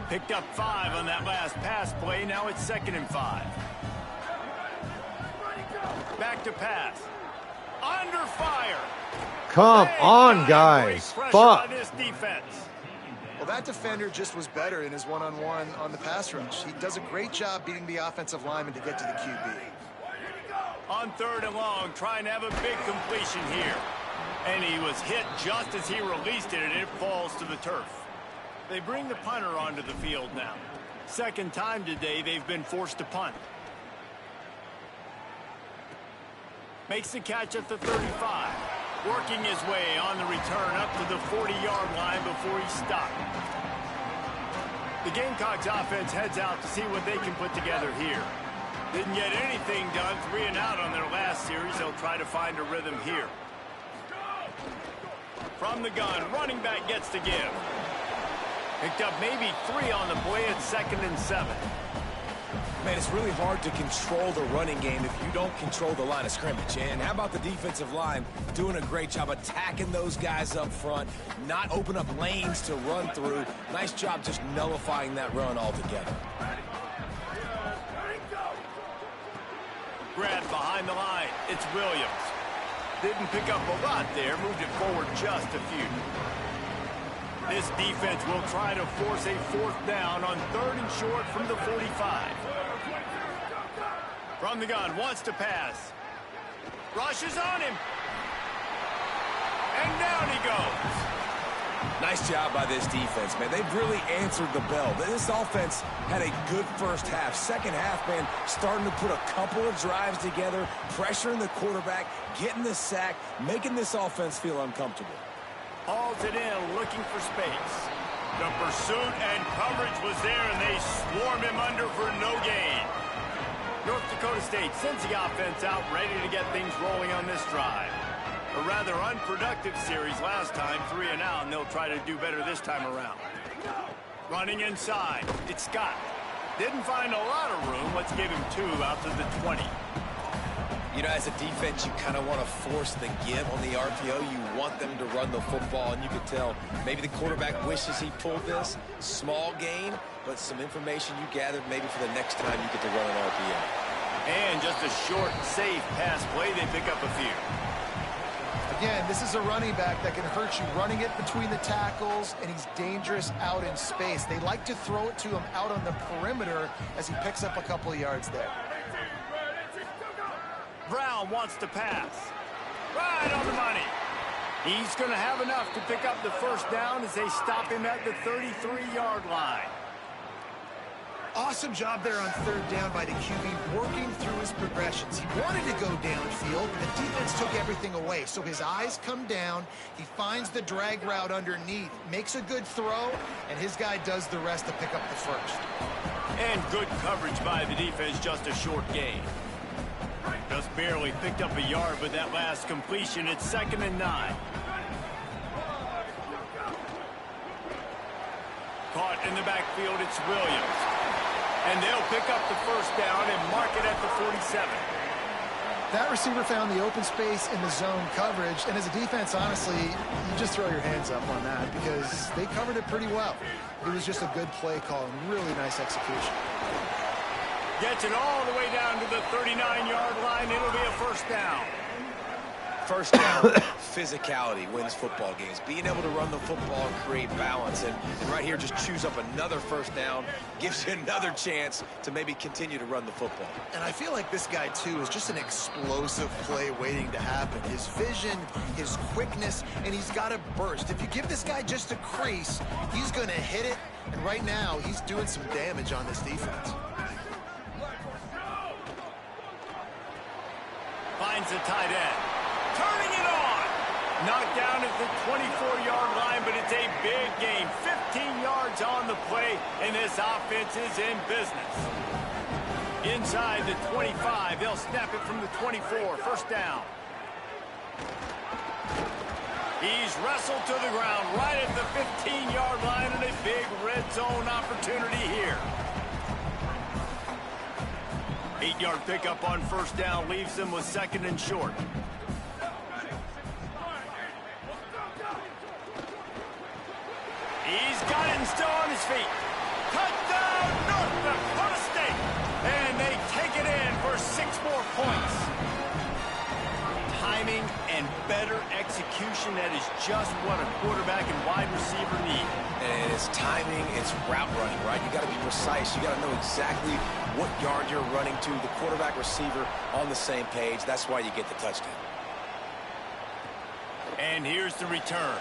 Picked up 5 on that last pass play. Now it's 2nd and 5. Back to pass. Under fire. Come on, guys. Fuck. This defense. Well, that defender just was better in his one-on-one on the pass rush. He does a great job beating the offensive lineman to get to the QB. On 3rd and long, trying to have a big completion here. And he was hit just as he released it, and it falls to the turf. They bring the punter onto the field now. Second time today they've been forced to punt. Makes the catch at the 35. Working his way on the return up to the 40-yard line before he's stopped. The Gamecocks offense heads out to see what they can put together here. Didn't get anything done, 3 and out on their last series. They'll try to find a rhythm here. From the gun, running back gets to give. Picked up maybe 3 on the play at 2nd and 7. Man, it's really hard to control the running game if you don't control the line of scrimmage. And how about the defensive line doing a great job attacking those guys up front, not open up lanes to run through. Nice job just nullifying that run altogether. Grab behind the line. It's Williams. Didn't pick up a lot there. Moved it forward just a few. This defense will try to force a 4th down on 3rd and short from the 45. From the gun, wants to pass. Rushes on him. And down he goes. Nice job by this defense, man. They've really answered the bell. This offense had a good first half. Second half, man, starting to put a couple of drives together, pressuring the quarterback, getting the sack, making this offense feel uncomfortable. Hauls it in, looking for space. The pursuit and coverage was there, and they swarm him under for no gain. North Dakota State sends the offense out, ready to get things rolling on this drive. A rather unproductive series last time, 3 and out, and they'll try to do better this time around. Running inside, it's Scott. Didn't find a lot of room. Let's give him 2 out to the 20. You know, as a defense, you kind of want to force the give on the RPO. You want them to run the football, and you can tell maybe the quarterback wishes he pulled this. Small gain, but some information you gathered maybe for the next time you get to run an RPO. And just a short, safe pass play, they pick up a few. Again, this is a running back that can hurt you running it between the tackles, and he's dangerous out in space. They like to throw it to him out on the perimeter as he picks up a couple of yards there. Brown wants to pass. Right on the money. He's going to have enough to pick up the 1st down as they stop him at the 33-yard line. Awesome job there on 3rd down by the QB, working through his progressions. He wanted to go downfield. The defense took everything away, so his eyes come down. He finds the drag route underneath, makes a good throw, and his guy does the rest to pick up the 1st. And good coverage by the defense, just a short gain. Just barely picked up a yard with that last completion. It's 2nd and 9. Caught in the backfield, it's Williams. And they'll pick up the 1st down and mark it at the 47. That receiver found the open space in the zone coverage, and as a defense, honestly, you just throw your hands up on that because they covered it pretty well. It was just a good play call and really nice execution. Gets it all the way down to the 39-yard line. It'll be a 1st down. 1st down, physicality wins football games. Being able to run the football and create balance. And right here, just choose up another 1st down. Gives you another chance to maybe continue to run the football. And I feel like this guy, too, is just an explosive play waiting to happen. His vision, his quickness, and he's got a burst. If you give this guy just a crease, he's going to hit it. And right now, he's doing some damage on this defense. Finds the tight end. Turning it on. Knocked down at the 24-yard line, but it's a big gain. 15 yards on the play, and this offense is in business. Inside the 25, they'll snap it from the 24. 1st down. He's wrestled to the ground right at the 15-yard line, and a big red zone opportunity here. 8-yard pickup on 1st down leaves them with 2nd and short. He's got it and still on his feet. Touchdown, North Dakota State. And they take it in for 6 more points. Timing and better execution precision that is just what a quarterback and wide receiver need. And it's timing, it's route running, right? You got to be precise. You got to know exactly what yard you're running to. The quarterback receiver on the same page. That's why you get the touchdown. And here's the return.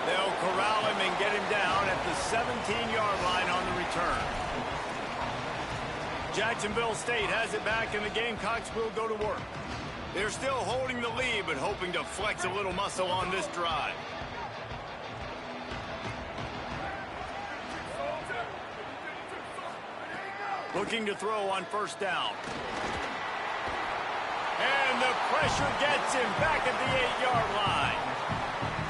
They'll corral him and get him down at the 17-yard line on the return. Jacksonville State has it back, and the Gamecocks will go to work. They're still holding the lead, but hoping to flex a little muscle on this drive. Looking to throw on first down. And the pressure gets him back at the 8-yard line.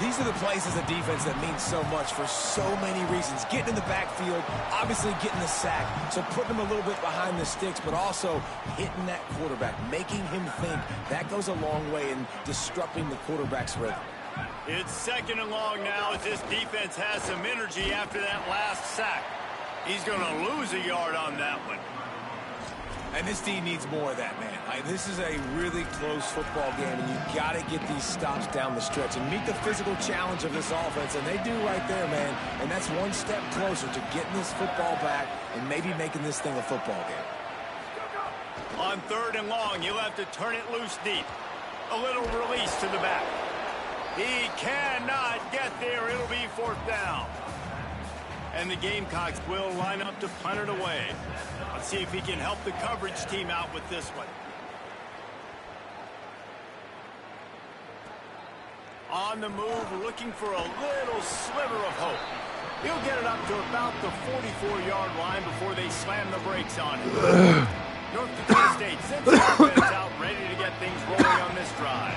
These are the plays as a defense that mean so much for so many reasons. Getting in the backfield, obviously getting the sack, so putting him a little bit behind the sticks, but also hitting that quarterback, making him think. That goes a long way in disrupting the quarterback's rhythm. It's 2nd and long now as this defense has some energy after that last sack. He's going to lose a yard on that one. And this team needs more of that, man. This is a really close football game, and you got to get these stops down the stretch and meet the physical challenge of this offense, and they do right there, man. And that's one step closer to getting this football back and maybe making this thing a football game. On 3rd and long, you'll have to turn it loose deep. A little release to the back. He cannot get there. It'll be 4th down. And the Gamecocks will line up to punt it away. Let's see if he can help the coverage team out with this one. On the move, looking for a little sliver of hope. He'll get it up to about the 44-yard line before they slam the brakes on him. North Dakota State sends the offense out ready to get things rolling on this drive.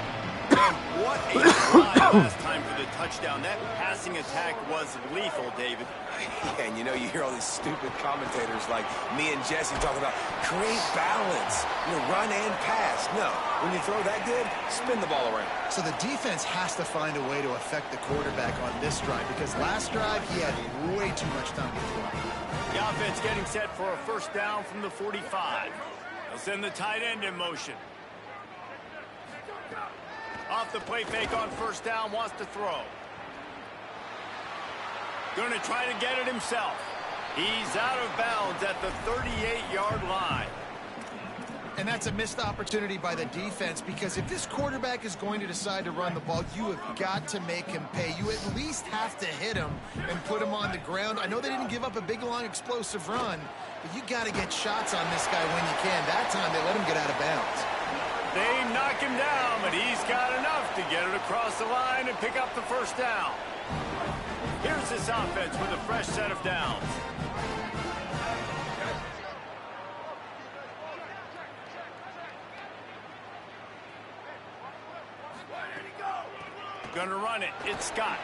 And what a drive last time for the touchdown. That passing attack was lethal, David. Yeah, and you know, you hear all these stupid commentators like me and Jesse talking about create balance, run and pass. No, when you throw that good, spin the ball around. So the defense has to find a way to affect the quarterback on this drive, because last drive he had way too much time to throw. The offense getting set for a first down from the 45. They'll send the tight end in motion. Off the play fake on first down, wants to throw. Going to try to get it himself. He's out of bounds at the 38-yard line. And that's a missed opportunity by the defense, because if this quarterback is going to decide to run the ball, you have got to make him pay. You at least have to hit him and put him on the ground. I know they didn't give up a big, long, explosive run, but you got to get shots on this guy when you can. That time they let him get out of bounds. They knock him down, but he's got enough to get it across the line and pick up the first down. Here's this offense with a fresh set of downs. Gonna run it. It's Scott.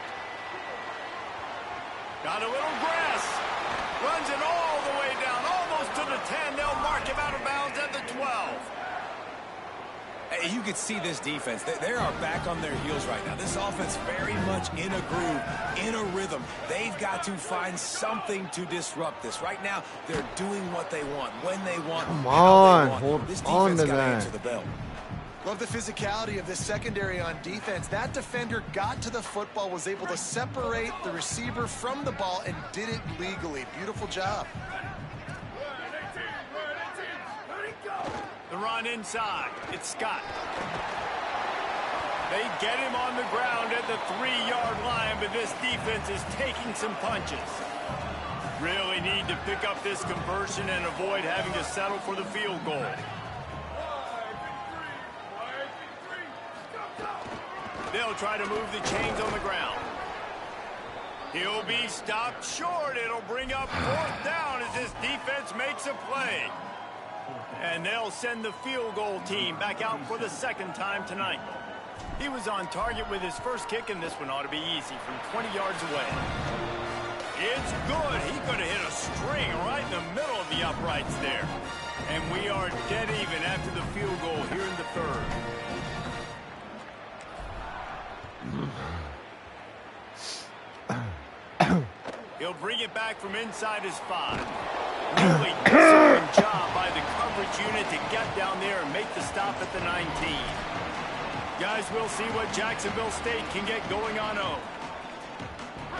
Got a little grass. Runs it all the way down, almost to the 10. They'll mark him out of bounds at the 12. You could see this defense. They are back on their heels right now. This offense very much in a groove, in a rhythm. They've got to find something to disrupt this. Right now, they're doing what they want, when they want, Come how on, they want. hold This on defense to got to that. answer the bell. Love the physicality of this secondary on defense. That defender got to the football, was able to separate the receiver from the ball, and did it legally. Beautiful job. The run inside. It's Scott. They get him on the ground at the 3-yard line, but this defense is taking some punches. Really need to pick up this conversion and avoid having to settle for the field goal. They'll try to move the chains on the ground. He'll be stopped short. It'll bring up 4th down as this defense makes a play. And they'll send the field goal team back out for the 2nd time tonight. He was on target with his first kick, and this one ought to be easy from 20 yards away. It's good. He could have hit a string right in the middle of the uprights there. And we are dead even after the field goal here in the 3rd. He'll bring it back from inside his 5. Really disciplined job by the coverage unit to get down there and make the stop at the 19. Guys, we'll see what Jacksonville State can get going on O.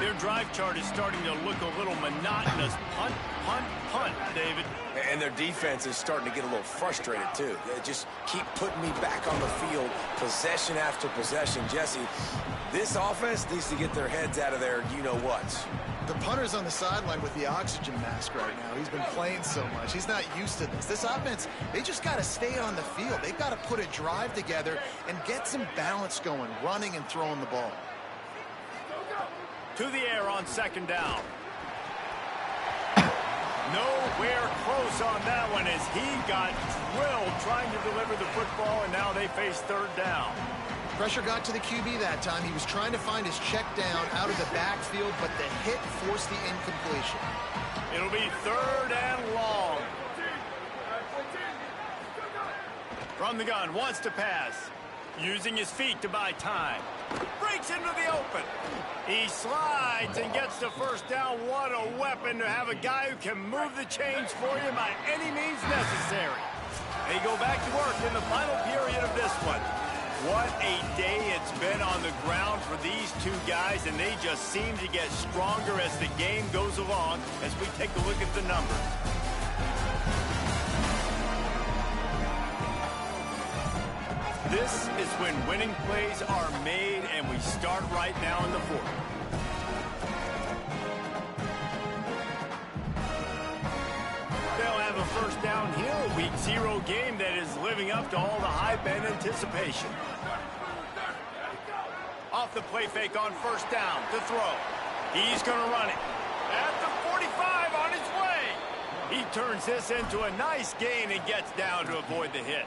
Their drive chart is starting to look a little monotonous. Punt, punt, punt, David. And their defense is starting to get a little frustrated, too. They just keep putting me back on the field, possession after possession. Jesse, this offense needs to get their heads out of there, you-know-what. The punter's on the sideline with the oxygen mask right now. He's been playing so much. He's not used to this. This offense, they just got to stay on the field. They've got to put a drive together and get some balance going, running and throwing the ball. To the air on second down. Nowhere close on that one as he got drilled trying to deliver the football, and now they face third down. Pressure got to the QB that time. He was trying to find his check down out of the backfield, but the hit forced the incompletion. It'll be third and long. From the gun, wants to pass. Using his feet to buy time. Breaks into the open. He slides and gets the first down. What a weapon to have a guy who can move the chains for you by any means necessary. They go back to work in the final period of this one. What a day it's been on the ground for these two guys, and they just seem to get stronger as the game goes along as we take a look at the numbers. This is when winning plays are made, and we start right now in the fourth. They'll have a first down here, a week 0 game that is living up to all the hype and anticipation. Off the play fake on first down to throw. He's going to run it. At the 45 on his way. He turns this into a nice gain and gets down to avoid the hit.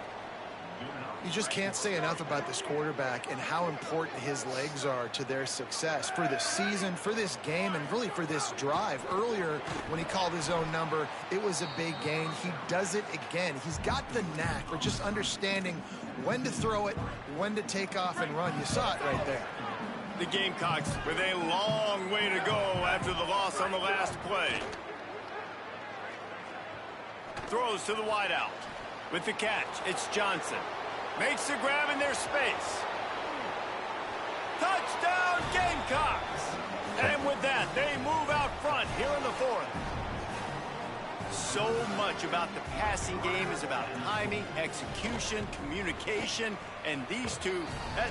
You just can't say enough about this quarterback and how important his legs are to their success for the season, for this game, and really for this drive. Earlier, when he called his own number, it was a big gain. He does it again. He's got the knack for just understanding when to throw it, when to take off and run. You saw it right there. The Gamecocks with a long way to go after the loss on the last play. Throws to the wideout. With the catch, it's Johnson. Makes the grab in their space. Touchdown, Gamecocks! And with that, they move out front here in the fourth. So much about the passing game is about timing, execution, communication, and these two,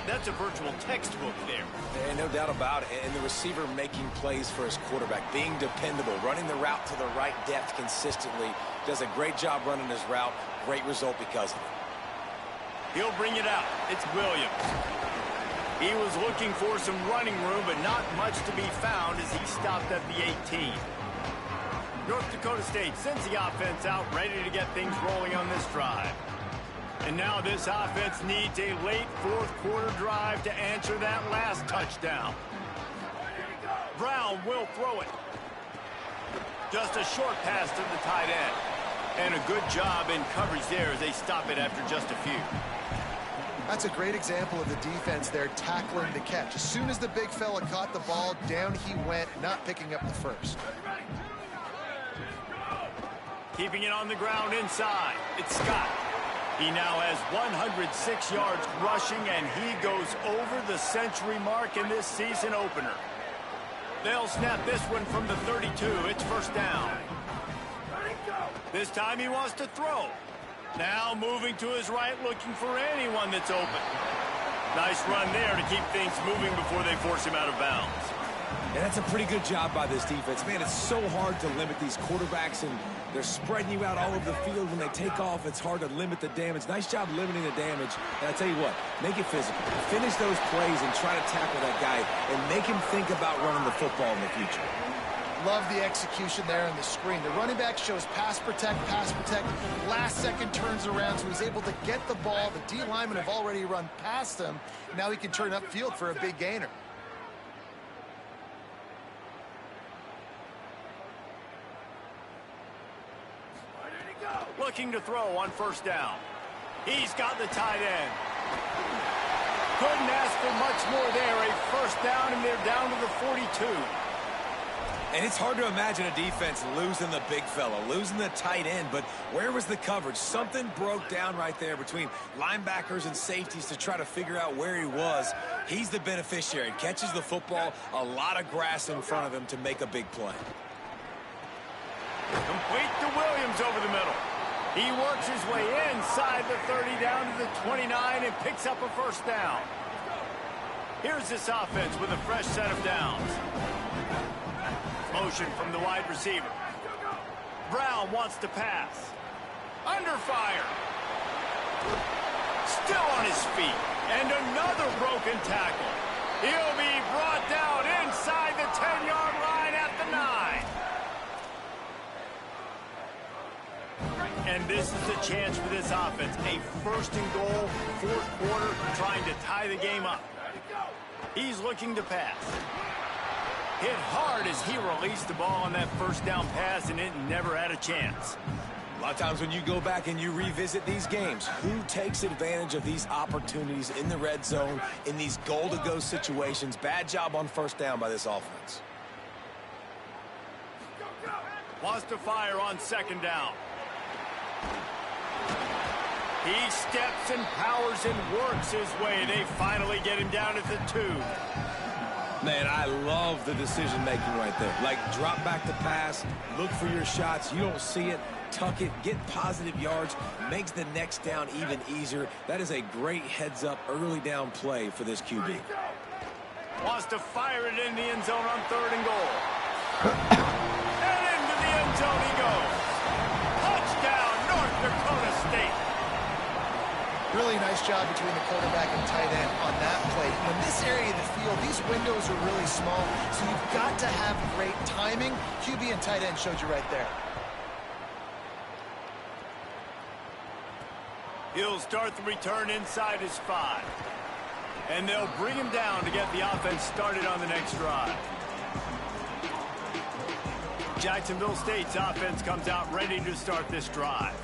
that's a virtual textbook there. And no doubt about it. And the receiver making plays for his quarterback, being dependable, running the route to the right depth consistently. Does a great job running his route. Great result because of it. He'll bring it out. It's Williams. He was looking for some running room, but not much to be found as he stopped at the 18. North Dakota State sends the offense out, ready to get things rolling on this drive. And now this offense needs a late fourth quarter drive to answer that last touchdown. Brown will throw it. Just a short pass to the tight end. And a good job in coverage there as they stop it after just a few. That's a great example of the defense there tackling the catch. As soon as the big fella caught the ball, down he went, not picking up the first. Keeping it on the ground inside. It's Scott. He now has 106 yards rushing, and he goes over the century mark in this season opener. They'll snap this one from the 32. It's first down. This time he wants to throw. Now moving to his right, looking for anyone that's open. Nice run there to keep things moving before they force him out of bounds. And that's a pretty good job by this defense. Man, it's so hard to limit these quarterbacks, and they're spreading you out all over the field. When they take off, it's hard to limit the damage. Nice job limiting the damage. And I tell you what, make it physical. Finish those plays and try to tackle that guy and make him think about running the football in the future. Love the execution there on the screen. The running back shows pass protect, last second turns around, so he's able to get the ball. The D linemen have already run past him. Now he can turn upfield for a big gainer. Looking to throw on first down. He's got the tight end. Couldn't ask for much more there. A first down, and they're down to the 42. And it's hard to imagine a defense losing the big fella, losing the tight end, but where was the coverage? Something broke down right there between linebackers and safeties to try to figure out where he was. He's the beneficiary. Catches the football, a lot of grass in front of him to make a big play. Complete to Williams over the middle. He works his way inside the 30 down to the 29 and picks up a first down. Here's this offense with a fresh set of downs. Motion from the wide receiver. Brown wants to pass. Under fire. Still on his feet. And another broken tackle. He'll be brought down inside the 10-yard line at the 9. And this is the chance for this offense. A first and goal, fourth quarter, trying to tie the game up. He's looking to pass. Hit hard as he released the ball on that first down pass, and it never had a chance. A lot of times when you go back and you revisit these games, who takes advantage of these opportunities in the red zone, in these goal-to-go situations? Bad job on first down by this offense. Wants to fire on second down. He steps and powers and works his way. They finally get him down at the 2. Man, I love the decision-making right there. Like, drop back the pass, look for your shots. You don't see it, tuck it, get positive yards, makes the next down even easier. That is a great heads-up early down play for this QB. Wants to fire it in the end zone on third and goal. And into the end zone he goes. Touchdown, North Dakota State. Really nice job between the quarterback and tight end on that play. In this area of the field, these windows are really small, so you've got to have great timing. QB and tight end showed you right there. He'll start the return inside his 5. And they'll bring him down to get the offense started on the next drive. Jacksonville State's offense comes out ready to start this drive.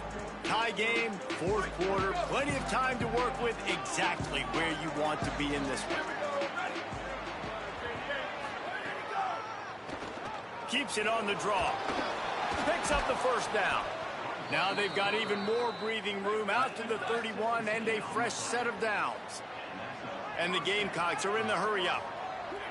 Tie game, fourth quarter, plenty of time to work with, exactly where you want to be in this one. Keeps it on the draw. Picks up the first down. Now they've got even more breathing room out to the 31 and a fresh set of downs. And the Gamecocks are in the hurry up.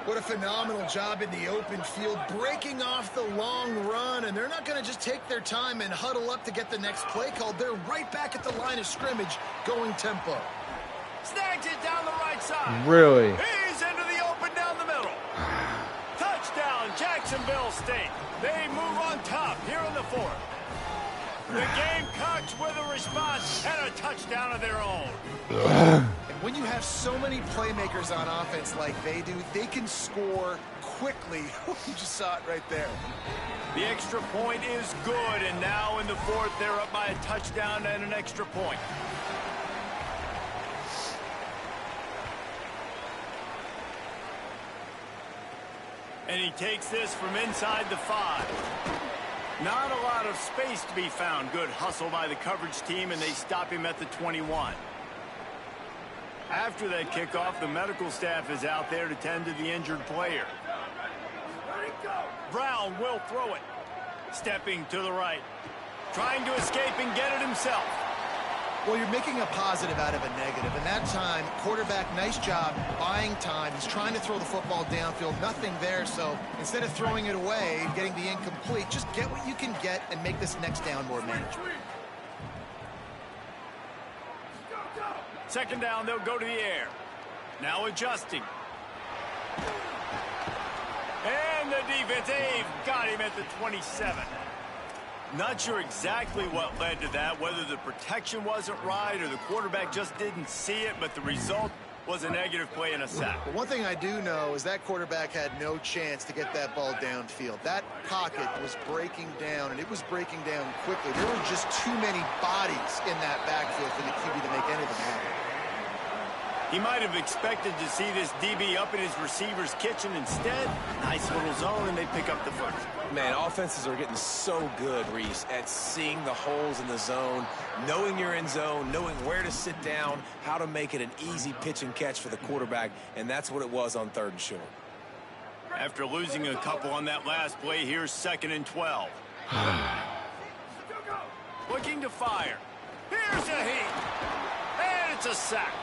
What a phenomenal job in the open field, breaking off the long run, and they're not going to just take their time and huddle up to get the next play called. They're right back at the line of scrimmage, going tempo. Snags it down the right side. Really? He's into the open down the middle. Touchdown, Jacksonville State. They move on top here in the fourth. The Gamecocks with a response and a touchdown of their own. When you have so many playmakers on offense like they do, they can score quickly. You just saw it right there. The extra point is good, and now in the fourth, they're up by a touchdown and an extra point. And he takes this from inside the 5. Not a lot of space to be found. Good hustle by the coverage team, and they stop him at the 21. After that kickoff, the medical staff is out there to tend to the injured player. Brown will throw it. Stepping to the right. Trying to escape and get it himself. Well, you're making a positive out of a negative. And that time, quarterback, nice job buying time. He's trying to throw the football downfield. Nothing there. So instead of throwing it away, getting the incomplete, just get what you can get and make this next down more manageable. Second down, they'll go to the air. Now adjusting. And the defense, they've got him at the 27. Not sure exactly what led to that, whether the protection wasn't right or the quarterback just didn't see it, but the result was a negative play and a sack. But one thing I do know is that quarterback had no chance to get that ball downfield. That pocket was breaking down, and it was breaking down quickly. There were just too many bodies in that backfield for the QB to make anything happen. He might have expected to see this DB up in his receiver's kitchen. Instead, nice little zone, and they pick up the first. Man, offenses are getting so good, Reese, at seeing the holes in the zone, knowing you're in zone, knowing where to sit down, how to make it an easy pitch and catch for the quarterback, and that's what it was on third and short. After losing a couple on that last play, here's 2nd and 12. Looking to fire. Here's a heat. And it's a sack.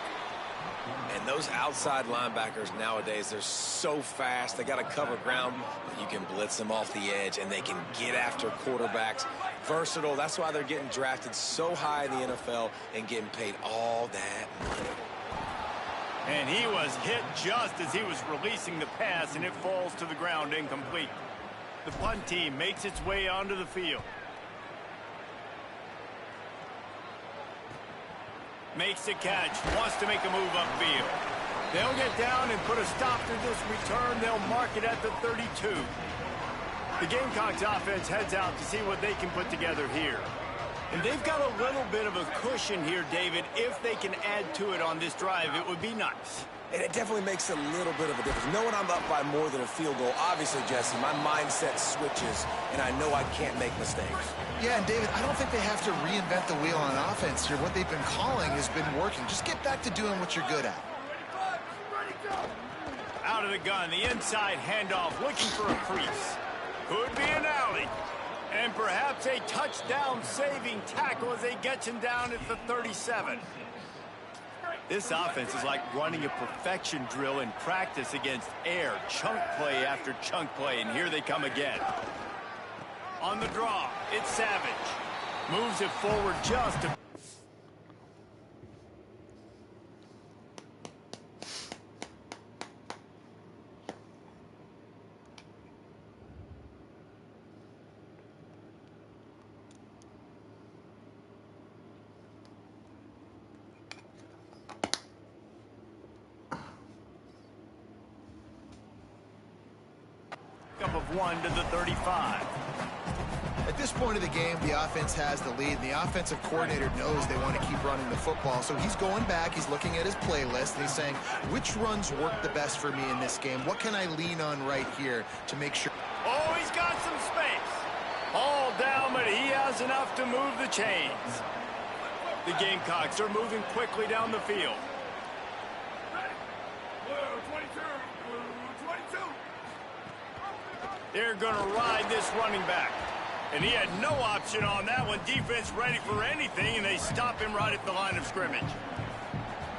And those outside linebackers nowadays, they're so fast. They got to cover ground. You can blitz them off the edge, and they can get after quarterbacks. Versatile. That's why they're getting drafted so high in the NFL and getting paid all that money. And he was hit just as he was releasing the pass, and it falls to the ground incomplete. The punt team makes its way onto the field. Makes a catch, wants to make a move upfield. They'll get down and put a stop to this return. They'll mark it at the 32. The Gamecocks offense heads out to see what they can put together here. And they've got a little bit of a cushion here, David. If they can add to it on this drive, it would be nice. And it definitely makes a little bit of a difference. Knowing I'm up by more than a field goal, obviously, Jesse, my mindset switches, and I know I can't make mistakes. Yeah, and David, I don't think they have to reinvent the wheel on offense here. What they've been calling has been working. Just get back to doing what you're good at. Out of the gun, the inside handoff, looking for a crease. Could be an alley. And perhaps a touchdown-saving tackle as they get him down at the 37. This offense is like running a perfection drill in practice against air. Chunk play after chunk play, and here they come again. On the draw, it's Savage. Moves it forward just a... up of 1 to the 35. At this point of the game, the offense has the lead, and the offensive coordinator knows they want to keep running the football. So he's going back, he's looking at his playlist, and he's saying, which runs work the best for me in this game? What can I lean on right here to make sure? Oh, he's got some space. All down, but he has enough to move the chains. The Gamecocks are moving quickly down the field. They're going to ride this running back. And he had no option on that one. Defense ready for anything, and they stop him right at the line of scrimmage.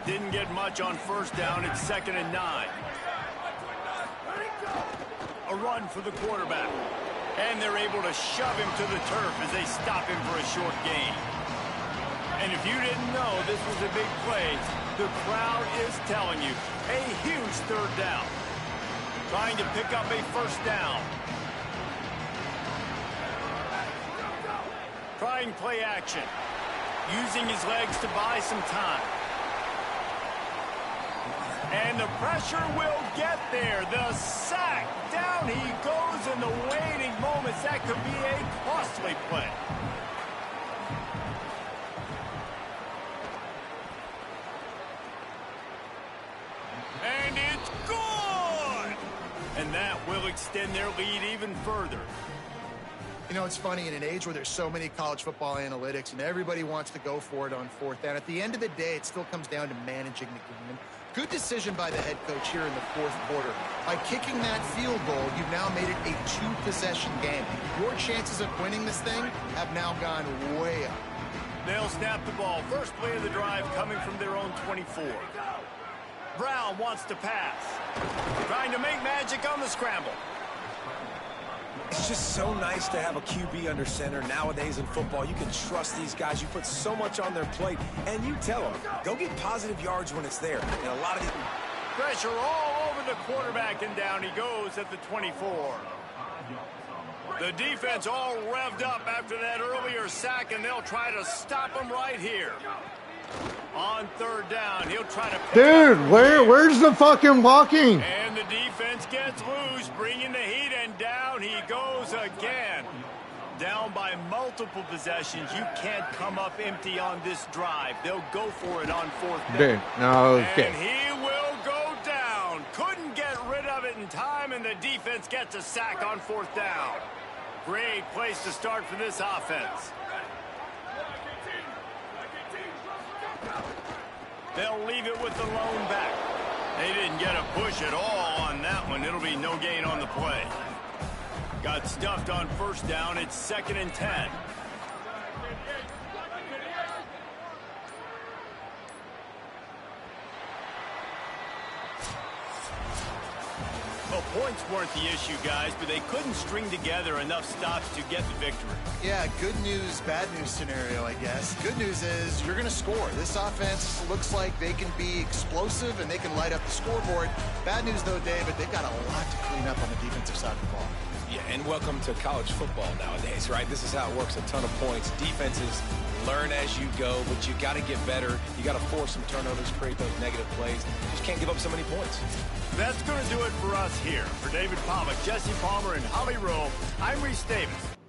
Didn't get much on first down. It's 2nd and 9. A run for the quarterback. And they're able to shove him to the turf as they stop him for a short gain. And if you didn't know this was a big play, the crowd is telling you, a huge 3rd down. Trying to pick up a first down. Trying play action. Using his legs to buy some time. And the pressure will get there. The sack. Down he goes in the waiting moments. That could be a costly play. And it's good! And that will extend their lead even further. You know, it's funny, in an age where there's so many college football analytics and everybody wants to go for it on 4th down, at the end of the day, it still comes down to managing the game. Good decision by the head coach here in the 4th quarter. By kicking that field goal, you've now made it a 2-possession game. Your chances of winning this thing have now gone way up. They'll snap the ball. First play of the drive coming from their own 24. Brown wants to pass. Trying to make magic on the scramble. It's just so nice to have a QB under center. Nowadays in football, you can trust these guys. You put so much on their plate, and you tell them, go get positive yards when it's there. And a lot of these... Pressure all over the quarterback, and down he goes at the 24. The defense all revved up after that earlier sack, and they'll try to stop him right here. On 3rd down, he'll try to... Dude, where's the fucking blocking? And the defense gets loose, bringing the heat, and down he goes again. Down by multiple possessions. You can't come up empty on this drive. They'll go for it on 4th down. Dude, no, okay. And he will go down. Couldn't get rid of it in time, and the defense gets a sack on 4th down. Great place to start for this offense. They'll leave it with the lone back. They didn't get a push at all on that one. It'll be no gain on the play. Got stuffed on first down. It's 2nd and 10. Well, points weren't the issue, guys, but they couldn't string together enough stops to get the victory. Yeah, good news, bad news scenario, I guess. Good news is you're going to score. This offense looks like they can be explosive and they can light up the scoreboard. Bad news, though, David, they've got a lot to clean up on the defensive side of the ball. Yeah, and welcome to college football nowadays, right? This is how it works. A ton of points. Defenses learn as you go, but you got to get better. You got to force some turnovers, create those negative plays. Just can't give up so many points. That's going to do it for us here. For David Pollack, Jesse Palmer, and Holly Rowe, I'm Reese Davis.